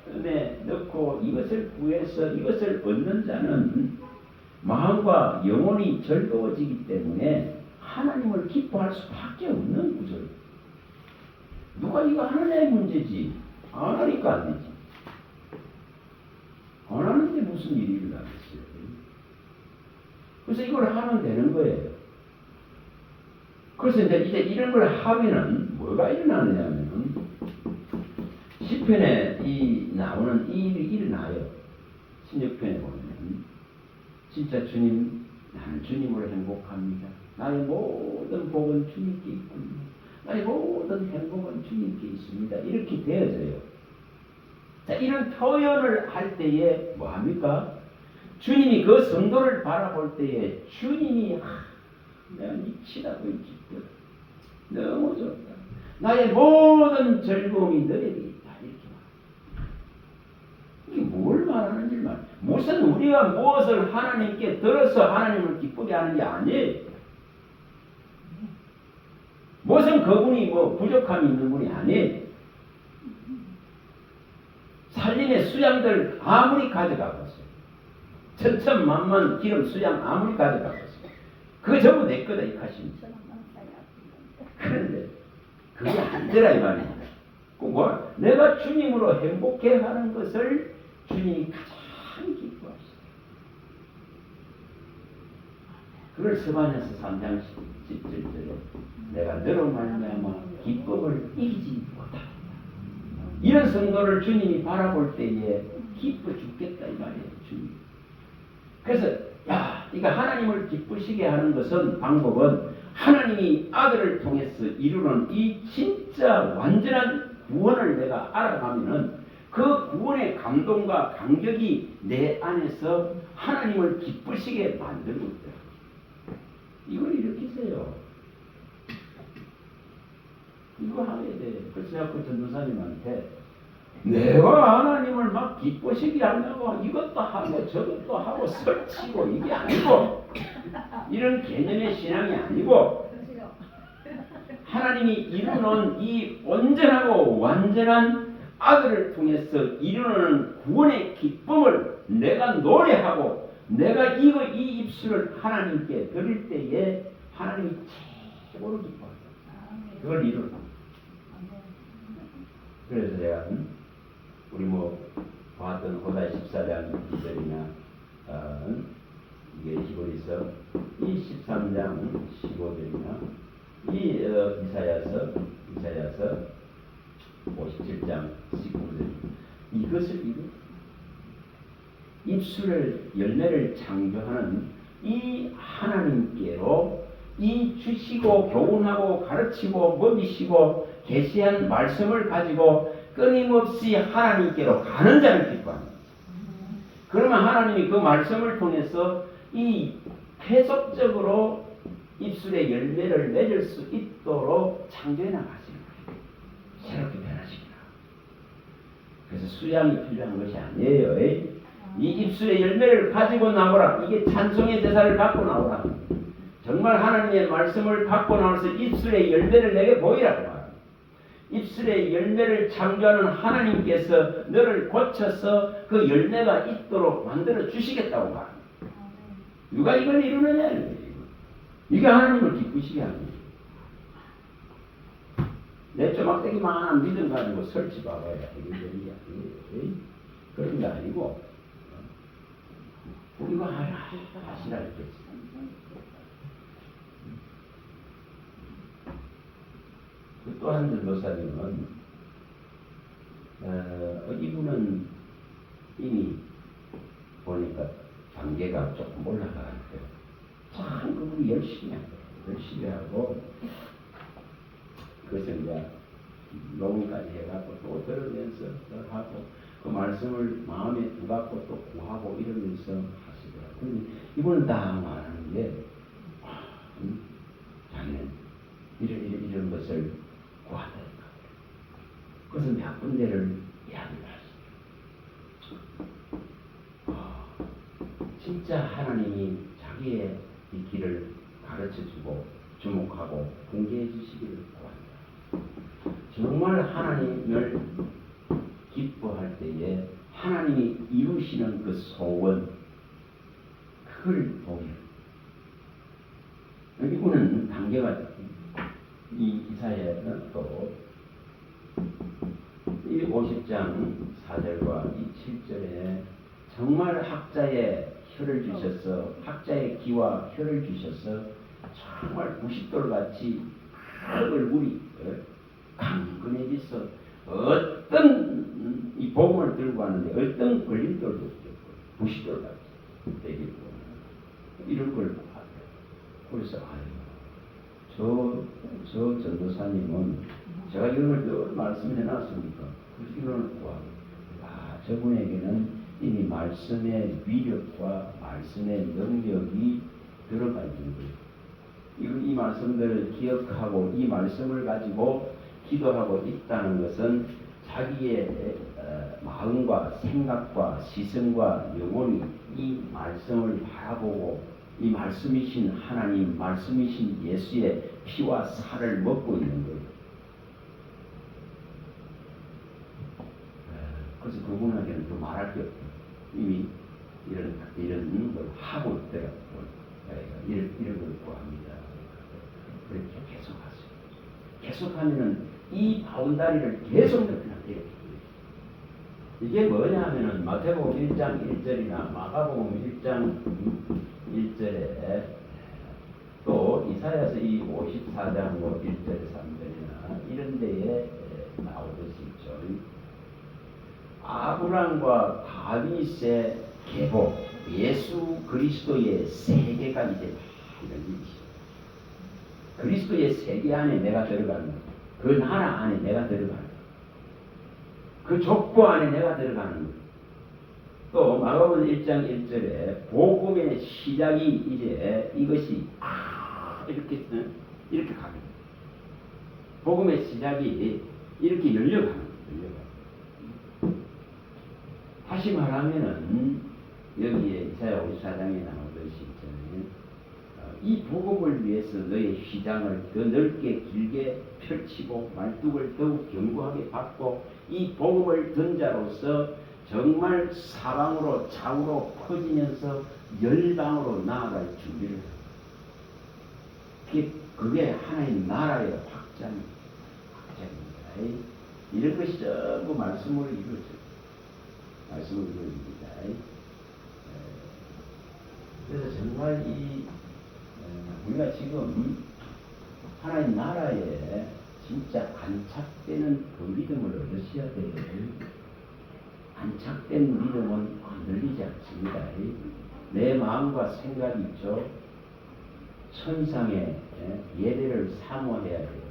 넣고 이것을 구해서 이것을 얻는 자는 마음과 영혼이 즐거워지기 때문에 하나님을 기뻐할 수밖에 없는 구조예요. 누가 이거 하느냐의 문제지 안 하니까 안 되지. 안 하는데 무슨 일이 일어나겠어요. 그래서 이걸 하면 되는 거예요. 그래서 이제 이런 걸 하면은 뭐가 일어나느냐면은 시편에 이 나오는 이 일이 일어나요. 신역편에 보면 진짜 주님, 나는 주님으로 행복합니다. 나의 모든 복은 주님께 있군요. 나의 모든 행복은 주님께 있습니다. 이렇게 되어져요. 자, 이런 표현을 할 때에 뭐합니까? 주님이 그 성도를 바라볼 때에 주님이 내가 미치다고 기뻐. 너무 좋다. 나의 모든 즐거움이 너에게 있다. 이렇게 말합니다. 이게 뭘 말하는지 말. 무슨 우리가 무엇을 하나님께 들어서 하나님을 기쁘게 하는 게 아니에요. 무슨 그분이 뭐 부족함이 있는 분이 아니에요. 살림의 수양들 아무리 가져가봤어요. 천천만만 기름 수양 아무리 가져가봤어요. 그거 전부 내 거다 이 가십니다. 그런데 그게 안 되라 이 말입니다. 뭐 내가 주님으로 행복해하는 것을 주님이 가장 기뻐하시다. 그걸 스바냐서 3장 17절에 내가 너로 말미암아 기쁨을 이기지 못하겠다. 이런 성도를 주님이 바라볼 때에 기뻐 죽겠다 이 말이에요. 주님. 그래서 이거 하나님을 기쁘시게 하는 것은 방법은 하나님이 아들을 통해서 이루는 이 진짜 완전한 구원을 내가 알아가면은 그 구원의 감동과 감격이 내 안에서 하나님을 기쁘시게 만들고 있다. 이걸 일으키세요. 이거 하게 돼. 그래서 제가 그 전도사님한테 내가 하나님을 막 기쁘시게 하려고 이것도 하고 저것도 하고 설치고 이게 아니고 이런 개념의 신앙이 아니고 하나님이 이루는 이 온전하고 완전한 아들을 통해서 이루는 구원의 기쁨을 내가 노래하고 내가 이 입술을 하나님께 드릴 때에 하나님이 최고로 기뻐하죠. 그걸 이루는 겁니다. 그래서 제가 우리 봤던 호사야 14장 2절이나 이게 히브리서 이 13장 15절이나 이 이사야서 57장 19절 이것을 입술을 열매를 창조하는 이 하나님께로 이 주시고 교훈하고 가르치고 먹이시고 계시한 말씀을 가지고 끊임없이 하나님께로 가는 자를 기뻐합니다. 그러면 하나님이 그 말씀을 통해서 이 계속적으로 입술의 열매를 맺을 수 있도록 창조해 나가시는 거예요. 새롭게 변하시구나. 그래서 수양이 필요한 것이 아니에요. 이 입술의 열매를 가지고 나오라. 이게 찬송의 제사를 갖고 나오라. 정말 하나님의 말씀을 갖고 나와서 입술의 열매를 내게 보이라고 말합니다. 입술의 열매를 창조하는 하나님께서 너를 고쳐서 그 열매가 있도록 만들어 주시겠다고 말합니다. 누가 이걸 이루느냐? 이게 하나님을 기쁘시게 합니다. 내 쪼막대기만한 믿음 가지고 설치 봐봐야 이게 그런 게 아니고 우리가 하시라 했겠지. 또 한 전도사님은 이분은 이미 보니까 단계가 조금 올라가는데 참 그분이 열심히 하고 그것을 이제 녹음까지 해갖고 또 들으면서 또 하고 그 말씀을 마음에 두갖고 또 구하고 이러면서 하시더라고요. 근데 이분은 다 말하는 게 자기는 이런 것을 구한다니까. 그것을 몇 군데를 이야기를 하시죠. 진짜 하나님이 자기의 이 길을 가르쳐주고 주목하고 공개해 주시기를 구한다. 정말 하나님을 기뻐할 때에 하나님이 이루시는 그 소원 그걸 보면 이분은 단계가 이 기사에는 또 이 50장 4절과 이 7절에 정말 학자의 혀를 주셔서 학자의 귀와 혀를 주셔서 정말 90돌 같이 얼굴이 강건해져서 어떤 이 복음을 들고 왔는데 어떤 걸림돌도 없고 90돌 같이 되겠고 이런 걸 하더라고요. 그래서 저 전도사님은 제가 이런 걸 늘 말씀해 놨으니까 그래서 이런 걸 저분에게는 이미 말씀의 위력과 말씀의 능력이 들어가 있는 거예요. 이 말씀들을 기억하고 이 말씀을 가지고 기도하고 있다는 것은 자기의 마음과 생각과 시선과 영혼이 이 말씀을 바라보고 이 말씀이신 하나님, 말씀이신 예수의 피와 살을 먹고 있는 거예요. 그래서 그분에게는 또 말할 게 없고 이미 이런 걸 하고 있더라고요. 이런 걸 구합니다. 그렇게 계속하세요. 계속하면은 이 바운다리를 계속 넓혀놔요. 이게 뭐냐 하면은 마태복음 1장 1절이나 마가복음 1장 1절에 또 이사야서 이 54장 1절 3절이나 이런 데에 나오듯이 있죠. 아브람과 다윗의 계보 예수 그리스도의 세계가 이제 이런 일이죠. 그리스도의 세계 안에 내가 들어가는 것, 그 나라 안에 내가 들어가는 것, 그 족보 안에 내가 들어가는 것. 또 마가복음 1장 1절에 복음의 시작이 이제 이것이 이렇게 가는 거예요. 복음의 시작이 이렇게 열려가는 거예요. 다시 말하면은 여기에 이사야 54장에 나오듯이 이 복음을 위해서 너의 휘장을 더 넓게 길게 펼치고 말뚝을 더욱 견고하게 받고 이 복음을 든 자로서 정말 사방으로 좌우로 퍼지면서 열방으로 나아갈 준비를 합니다. 그게 하나님 나라의 확장입니다. 이런 것이 전부 말씀으로 이루어져요. 말씀을 이루어집니다. 그래서 정말 우리가 지금 하나님 나라에 진짜 안착되는 그 믿음을 얻으셔야 돼요. 안착된 믿음은 흔들리지 않습니다. 내 마음과 생각이 있죠. 천상의 예배를 사모해야 돼요.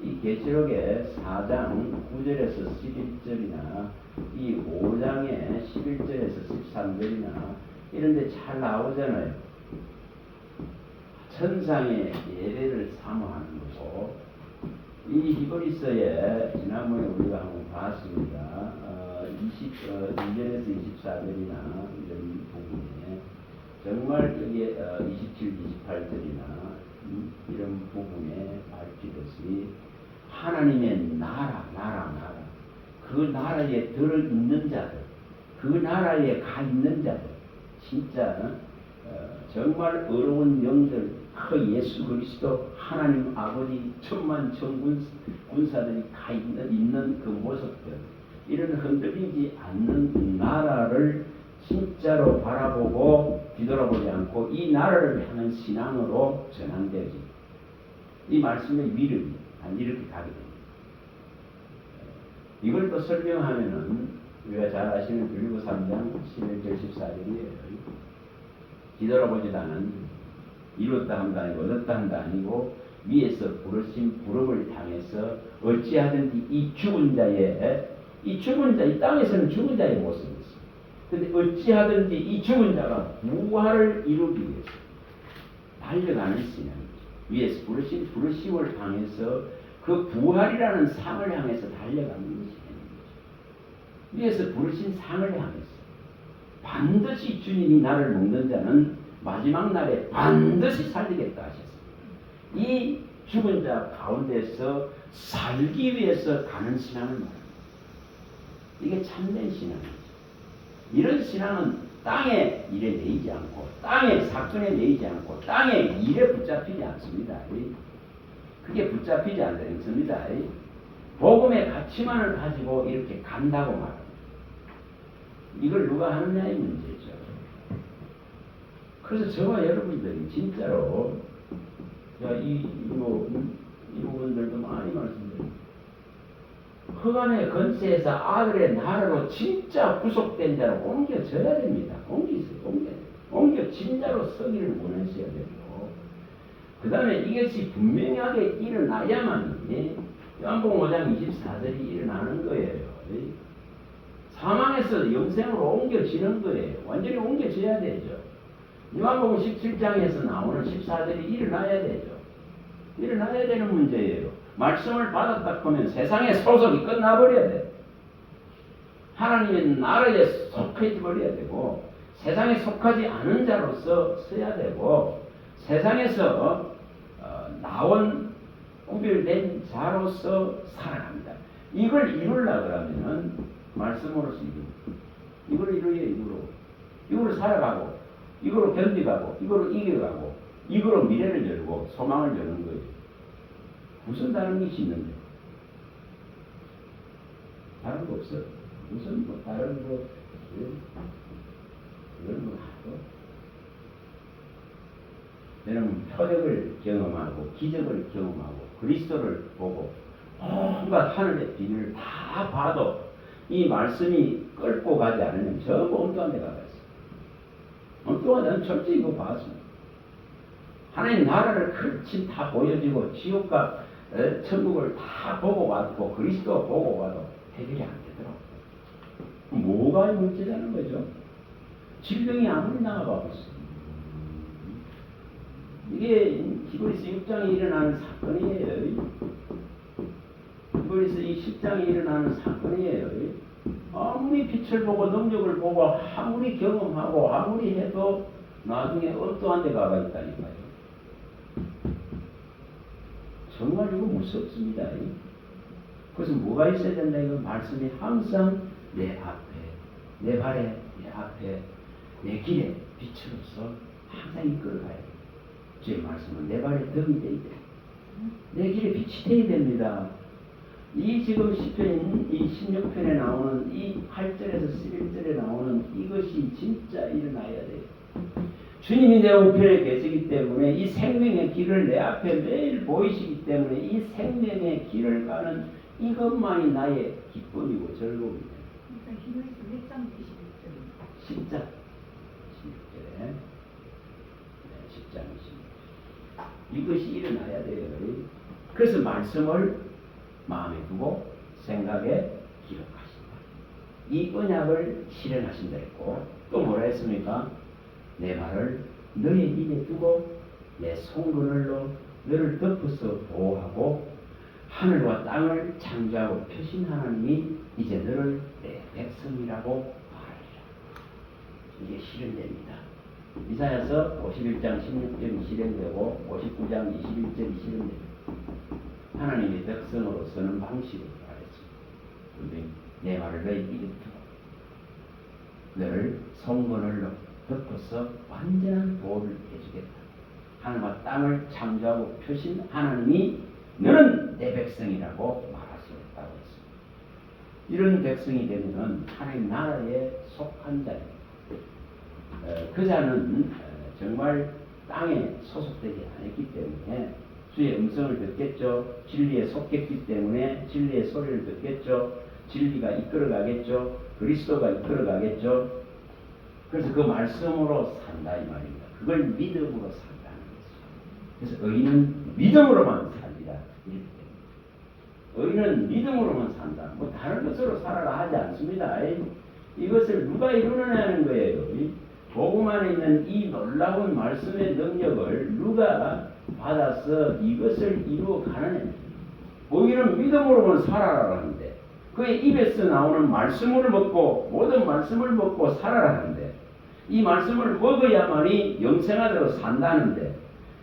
이 계시록의 4장 9절에서 11절이나 이 5장의 11절에서 13절이나 이런 데 잘 나오잖아요. 천상의 예배를 사모하는 거고, 이 히브리서에 지난번에 우리가 한번 봤습니다. 1절에서 24절이나 이런 부분에 정말 여기 27, 28절이나 이런 부분에 밝히듯이 하나님의 나라, 그 나라에 들어있는 자들, 그 나라에 가 있는 자들, 진짜 정말 어려운 영들, 그 예수 그리스도 하나님 아버지 천만 천군사들이 가 있는 그 모습들, 이런 흔들리지 않는 나라를 진짜로 바라보고 뒤돌아보지 않고 이 나라를 향한 신앙으로 전환되지. 이 말씀의 위력이 이렇게 가게 됩니다. 이걸 또 설명하면은 우리가 잘 아시는 빌립보 3장 11절 14절이에요. 뒤돌아보지도 않은 이뤘다 함도 아니고 얻었다 함도 아니고 위에서 부르신 부름을 향해서 어찌하든지 이 죽은 자의 이 땅에서는 죽은 자의 모습이었어요. 근데 어찌하든지 이 죽은 자가 부활을 이루기 위해서 달려가는 신앙이죠. 위에서 부르심을 향해서 그 부활이라는 상을 향해서 달려가는 신앙이죠. 위에서 부르신 상을 향해서 반드시 주님이 나를 먹는 자는 마지막 날에 반드시 살리겠다 하셨습니다. 이 죽은 자 가운데서 살기 위해서 가는 신앙을 말합니다. 이게 참된 신앙이죠. 이런 신앙은 땅의 일에 매이지 않고 땅의 사건에 매이지 않고 땅의 일에 붙잡히지 않습니다. 그게 붙잡히지 않습니다. 복음의 가치만을 가지고 이렇게 간다고 말합니다. 이걸 누가 하느냐의 문제죠. 그래서 저와 여러분들이 진짜로 이 부분들도 많이 말씀드립니다. 흑암의 건세에서 아들의 나라로 진짜 구속된 자로 옮겨져야 됩니다. 옮겨진 자로 서기를 원하셔야 되고, 그 다음에 이것이 분명하게 일어나야만 요한복음 5장 24절이 일어나는 거예요. 사망에서 영생으로 옮겨지는 거예요. 완전히 옮겨져야 되죠. 요한복음 17장에서 나오는 14절이 일어나야 되죠. 일어나야 되는 문제예요. 말씀을 받았다 하면 세상의 소속이 끝나버려야 돼. 하나님의 나라에 속해져 버려야 되고, 세상에 속하지 않은 자로서 서야 되고, 세상에서 나온 구별된 자로서 살아갑니다. 이걸 이루려고 그러면은 말씀으로서 이걸 이루어요. 이걸로 살아가고, 이걸로 견디가고, 이걸로 이겨가고, 이걸로 미래를 열고 소망을 여는 거예요. 무슨 다른 것이 있는데? 다른 거 없어. 무슨 다른 거 이런 거 하고. 여러분 표적을 경험하고 기적을 경험하고 그리스도를 보고 온갖 하늘의 비밀을 다 봐도 이 말씀이 끌고 가지 않으면 전부 엉뚱한 데가 갔어요. 엉뚱한 데는 철저히 이거 봤습니다. 하나님 나라를 그렇지 다 보여지고 지옥과 천국을 다 보고 와도 그리스도 보고 와도 해결이 안 되더라고요. 뭐가 문제라는 거죠? 질병이 아무리 나와봤어요. 이게 히브리서 6장에 일어나는 사건이에요. 히브리서 이 10장에 일어나는 사건이에요. 아무리 빛을 보고 능력을 보고 아무리 경험하고 아무리 해도 나중에 어떠한 데 가가 있다니까요. 정말 이거 무섭습니다. 그래서 뭐가 있어야 된다? 이거 말씀이 항상 내 앞에, 내 발에, 내 앞에, 내 길에 빛으로서 항상 이끌어가야 돼요. 주의 말씀은 내 발에 덤이 돼야 돼요. 내 길에 빛이 돼야 됩니다. 이 지금 시편 이 16편에 나오는 이 8절에서 11절에 나오는 이것이 진짜 일어나야 돼요. 주님이 내 우편에 계시기 때문에 이 생명의 길을 내 앞에 매일 보이시기 때문에 이 생명의 길을 가는 이것만이 나의 기쁨이고 즐거움이에요. 그러니까 히브리서 1장 21절. 10장 16절에 10장 26절. 이것이 일어나야 돼요. 그래서 말씀을 마음에 두고 생각에 기록하신다. 이 언약을 실현하신다 했고 또 뭐라 했습니까? 내 말을 너의 입에 두고 내 손그늘로 너를 덮어서 보호하고 하늘과 땅을 창조하고 펴신 하나님이 이제 너를 내 백성이라고 말하리라. 이게 실현됩니다. 이사야서 51장 16절이 실현되고 59장 21절이 실현됩니다. 하나님의 백성으로 서는 방식을 말했습니다. 내 말을 너희 입에 두고 너를 손그늘로 덮어서 완전한 보호를 해주겠다. 하늘과 땅을 창조하고 펴신 하나님이 너는 내 백성이라고 말하시겠다고 했습니다. 이런 백성이 되면 하나님 나라에 속한 자입니다. 그 자는 정말 땅에 소속되지 않았기 때문에 주의 음성을 듣겠죠. 진리에 속했기 때문에 진리의 소리를 듣겠죠. 진리가 이끌어가겠죠. 그리스도가 이끌어가겠죠. 그래서 그 말씀으로 산다 이 말입니다. 그걸 믿음으로 산다는 것이죠. 그래서 의인은 믿음으로만 살리라 이렇게 됩니다. 의인은 믿음으로만 산다. 뭐 다른 것으로 살아라 하지 않습니다. 이것을 누가 이루느냐는 거예요. 복음 안에 있는 이 놀라운 말씀의 능력을 누가 받아서 이것을 이루어 가느냐. 의인은 믿음으로만 살아라라는데 그의 입에서 나오는 말씀을 먹고 모든 말씀을 먹고 살아라는데 이 말씀을 먹어야만이 영생하도록 산다는데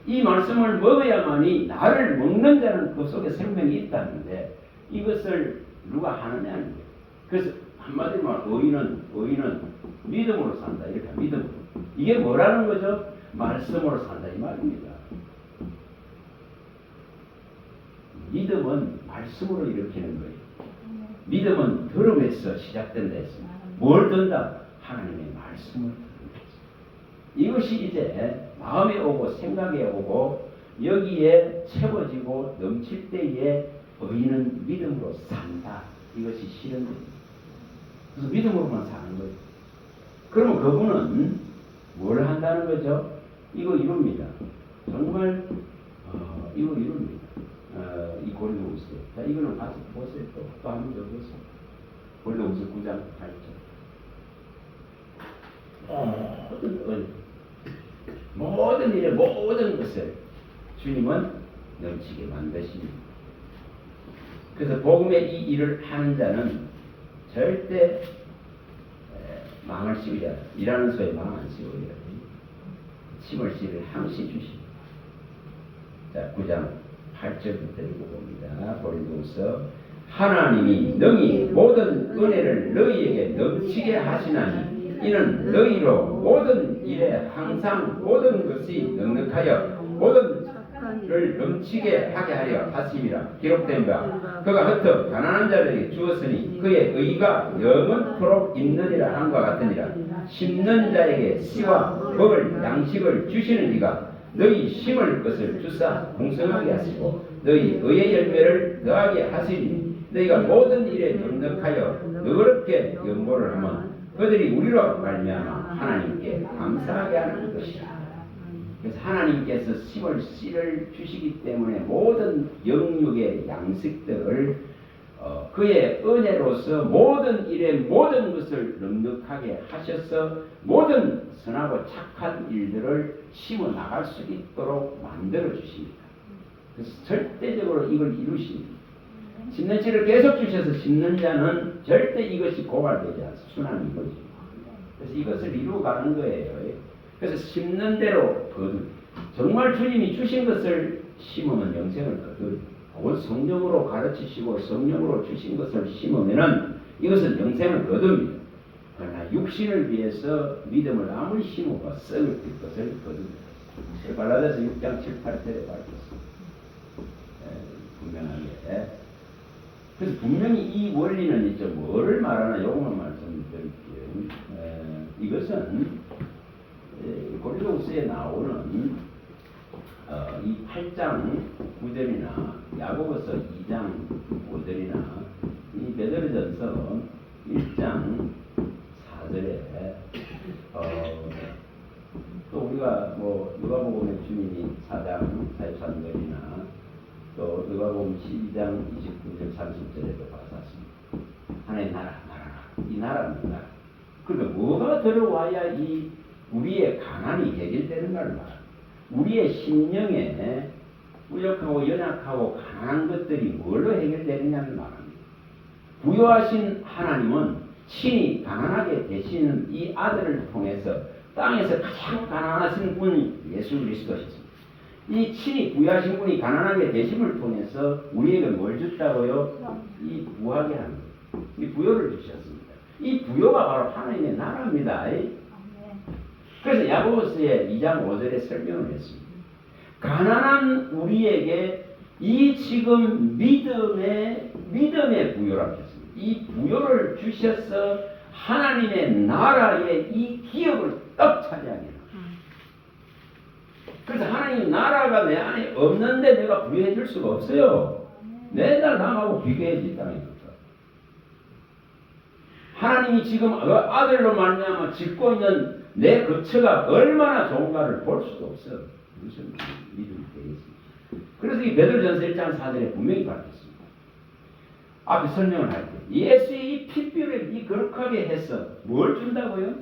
이 말씀을 먹어야만이 나를 먹는 자는 그 속에 생명이 있다는데 이것을 누가 하느냐는 거예요. 그래서 한마디로 말하면 의인은 믿음으로 산다. 이렇게 믿음으로. 이게 뭐라는 거죠? 말씀으로 산다 이 말입니다. 믿음은 말씀으로 일으키는 거예요. 믿음은 들음에서 시작된다 했습니다. 뭘 든다? 하나님의 말씀을 듣는 것입니다. 이것이 이제 마음에 오고 생각에 오고 여기에 채워지고 넘칠 때에 의인은 믿음으로 산다. 이것이 실현됩니다. 그래서 믿음으로만 사는 거예요. 그러면 그분은 뭘 한다는 거죠? 이거 이룹니다. 정말 이거 이룹니다. 이 고린도후서. 자, 이거는 같이 보세요. 또 한 번 더 보세요. 고린도후서 9장 8절. 모든 일에 모든 것을 주님은 넘치게 만드십니다. 그래서 복음의 이 일을 하는 자는 절대 망을 씌우지 않아요. 일하는 소에 망 안 씌워요. 침을 씌를 항시 주십니다. 자, 9장 8절부터 읽어봅니다. 고린도후서 하나님이 능히 모든 은혜를 너희에게 넘치게 하시나니 이는 너희로 모든 일에 항상 모든 것이 넉넉하여 모든 를 넘치게 하게 하려 하심이라 기록된 바 그가 흩어 가난한 자들에게 주었으니 그의 의가 영원토록 있느니라 한과 같으니라. 심는 자에게 씨와 먹을 양식을 주시는 이가 너희 심을 것을 주사 풍성하게 하시고 너희 의의 열매를 더하게 하시니 너희가 모든 일에 넉넉하여 너그럽게 연보를 하면 그들이 우리로 말미암아 하나님께 감사하게 하는 것이라. 그래서 하나님께서 심을 씨를 주시기 때문에 모든 영육의 양식들을 그의 은혜로서 모든 일에 모든 것을 넉넉하게 하셔서 모든 선하고 착한 일들을 심어 나갈 수 있도록 만들어 주십니다. 그래서 절대적으로 이걸 이루십니다. 심는 씨를 계속 주셔서 심는 자는 절대 이것이 고갈되지 않습니다. 순환이 이거지. 그래서 이것을 이루어가는 거예요. 그래서 심는 대로 거둔. 정말 주님이 주신 것을 심으면 영생을 거둔. 곧 성령으로 가르치시고 성령으로 주신 것을 심으면은 이것은 영생을 거둡니다. 그러나 육신을 위해서 믿음을 아무리 심어도 썩을 것을 거둡니다. 갈라디아서 6장 7, 8절에 밝혔습니다. 분명하게. 그래서 분명히 이 원리는 이제 뭐를 말하나 요것만 말씀드릴게요. 이것은 고린도후서에 나오는 이 8장 9절이나 야고보서 2장 5절이나 이 베드로전서 1장 4절에 또 우리가 뭐 누가복음에 주님이 4장 44 누가복음 12장 29절 30절에도 봤었습니다. 하나님 나라. 이 나라입니다. 그러니까 뭐가 들어와야 이 우리의 가난이 해결되는가를 말합니다. 우리의 심령에 부족하고 연약하고 가난한 것들이 뭘로 해결되느냐를 말합니다. 부요하신 하나님은 친히 가난하게 되시는 이 아들을 통해서 땅에서 가장 가난하신 분이 예수 그리스도셨습니다. 이 친히 부유하신 분이 가난하게 되심을 통해서 우리에게 뭘 줬다고요? 이 부하게 하는 거예요. 이 부요를 주셨습니다. 이 부요가 바로 하나님의 나라입니다. 그래서 야고보서의 2장 5절에 설명을 했습니다. 가난한 우리에게 이 지금 믿음의 부요라고 했습니다. 이 부요를 주셔서 하나님의 나라의 이 기업을 떡 차지하게 합니다. 그래서 하나님 나라가 내 안에 없는데 내가 부유해 줄 수가 없어요. 맨날 남하고 비교해지 땅에서. 하나님이 지금 아들로 말미암아 짓고 있는 내 거처가 얼마나 좋은가를 볼 수도 없어요. 무슨 믿음이 되겠습니까? 그래서 이 베드로전서 1장 4절에 분명히 밝혔습니다. 앞에 설명을 할 때 예수의 이 핏뼈를 이 거룩하게 해서 뭘 준다고요?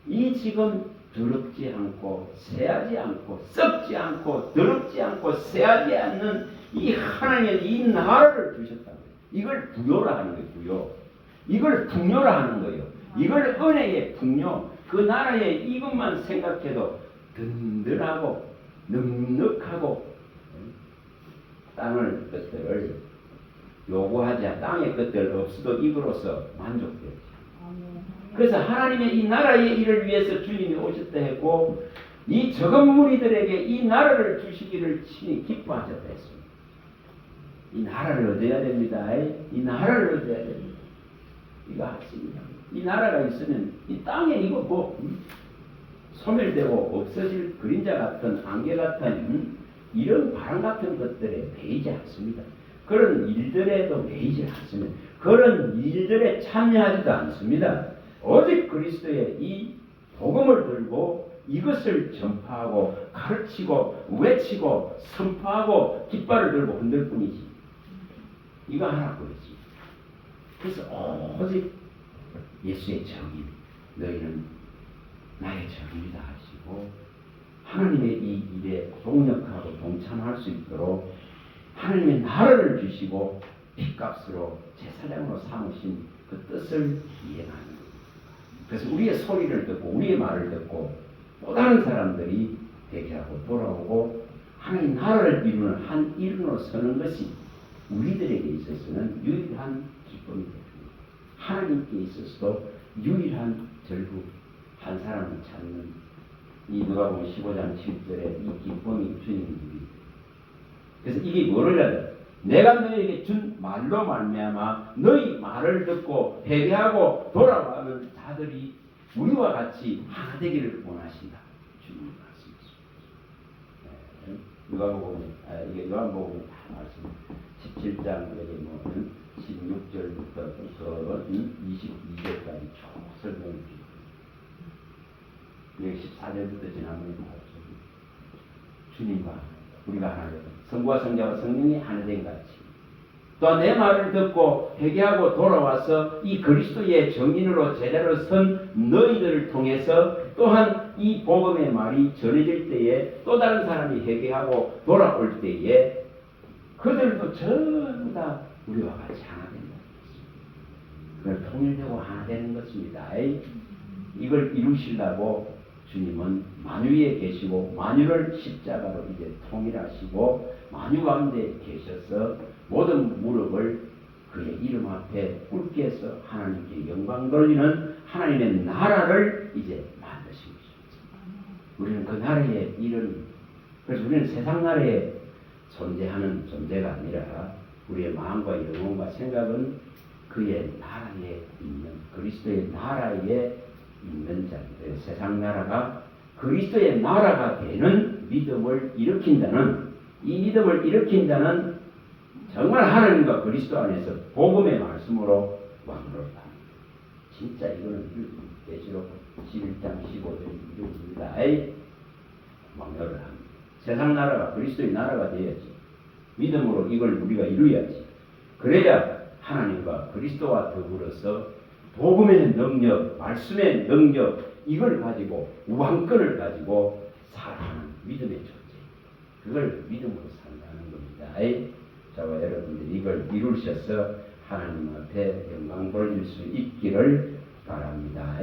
이 지금 더럽지 않고 새하지 않고 썩지 않고 더럽지 않고 새하지 않는 이 하나님의 이 나라를 주셨다고요. 이걸 부요라 하는 거예요. 부요. 이걸 풍요라 하는 거예요. 이걸 은혜의 풍요. 그 나라의 이것만 생각해도 든든하고 넉넉하고 땅을 것들을 요구하지 않아. 땅의 것들 없어도 이거로서 만족되죠. 그래서 하나님의 이 나라의 일을 위해서 주님이 오셨다 했고 이 적은 무리들에게 이 나라를 주시기를 친히 기뻐하셨다 했습니다. 이 나라를 얻어야 됩니다. 이 나라를 얻어야 됩니다. 이거 핵심이야. 이 나라가 있으면 이 땅에 이거 뭐 소멸되고 없어질 그림자 같은 안개 같은 이런 바람 같은 것들에 매이지 않습니다. 그런 일들에도 매이지 않습니다. 그런 일들에 참여하지도 않습니다. 오직 그리스도의 이 복음을 들고 이것을 전파하고 가르치고 외치고 선포하고 깃발을 들고 흔들 뿐이지. 이거 하나뿐이지. 그래서 오직 예수의 정의, 너희는 나의 정의다 하시고 하나님의 이 일에 동력하고 동참할 수 있도록 하나님의 나라를 주시고 핏값으로 제사장으로 삼으신 그 뜻을 이해하는 거예요. 그래서 우리의 소리를 듣고 우리의 말을 듣고 또 다른 사람들이 회개하고 돌아오고 하나님 나라를 이루는 한 일원으로 서는 것이 우리들에게 있어서는 유일한 기쁨이 됩니다. 하나님께 있어서도 유일한 결국 한 사람을 찾는 이 누가복음 15장 7절에 이 기쁨이 주님입니다. 그래서 이게 뭐를 해야 돼? 내가 너희에게 준 말로 말미암아 너희 말을 듣고 회개하고 돌아가는 자들이 우리와 같이 하나 되기를 원하신다. 주님 말씀이십니다. 이게 요한복음 말씀 17장 여기 뭐 16절부터 22절까지 쭉 설명을 드립니다. 여기 14절부터 지나면 주님과 우리가 하나 되고 성부와 성자와 성령이 하나 된 같이 또 내 말을 듣고 회개하고 돌아와서 이 그리스도의 정인으로 제자로 선 너희들을 통해서 또한 이 복음의 말이 전해질 때에 또 다른 사람이 회개하고 돌아올 때에 그들도 전부 다 우리와 같이 하나 된다. 그걸 통일되고 하나 되는 것입니다. 이걸 이루시려고 주님은 만유에 계시고 만유를 십자가로 이제 통일하시고 만유 가운데 계셔서 모든 무릎을 그의 이름 앞에 꿇게 해서 하나님께 영광 돌리는 하나님의 나라를 이제 만드신 것입니다. 우리는 그 나라의 이름, 그래서 우리는 세상 나라에 존재하는 존재가 아니라 우리의 마음과 영혼과 생각은 그의 나라에 있는 그리스도의 나라에 있는 자들, 세상 나라가 그리스도의 나라가 되는 믿음을 일으킨다는 이 믿음을 일으킨 자는 정말 하나님과 그리스도 안에서 복음의 말씀으로 왕노릇합니다. 진짜 이거는 계시록 11장 15절이 이루어집니다. 왕노릇합니다. 세상 나라가 그리스도의 나라가 되어야지. 믿음으로 이걸 우리가 이루어야지. 그래야 하나님과 그리스도와 더불어서 복음의 능력, 말씀의 능력 이걸 가지고 우왕권을 가지고 살아가는 믿음의 존재. 그걸 믿음으로 산다는 겁니다. 저와 여러분들이 이걸 이루셔서 하나님 앞에 영광 돌릴 수 있기를 바랍니다.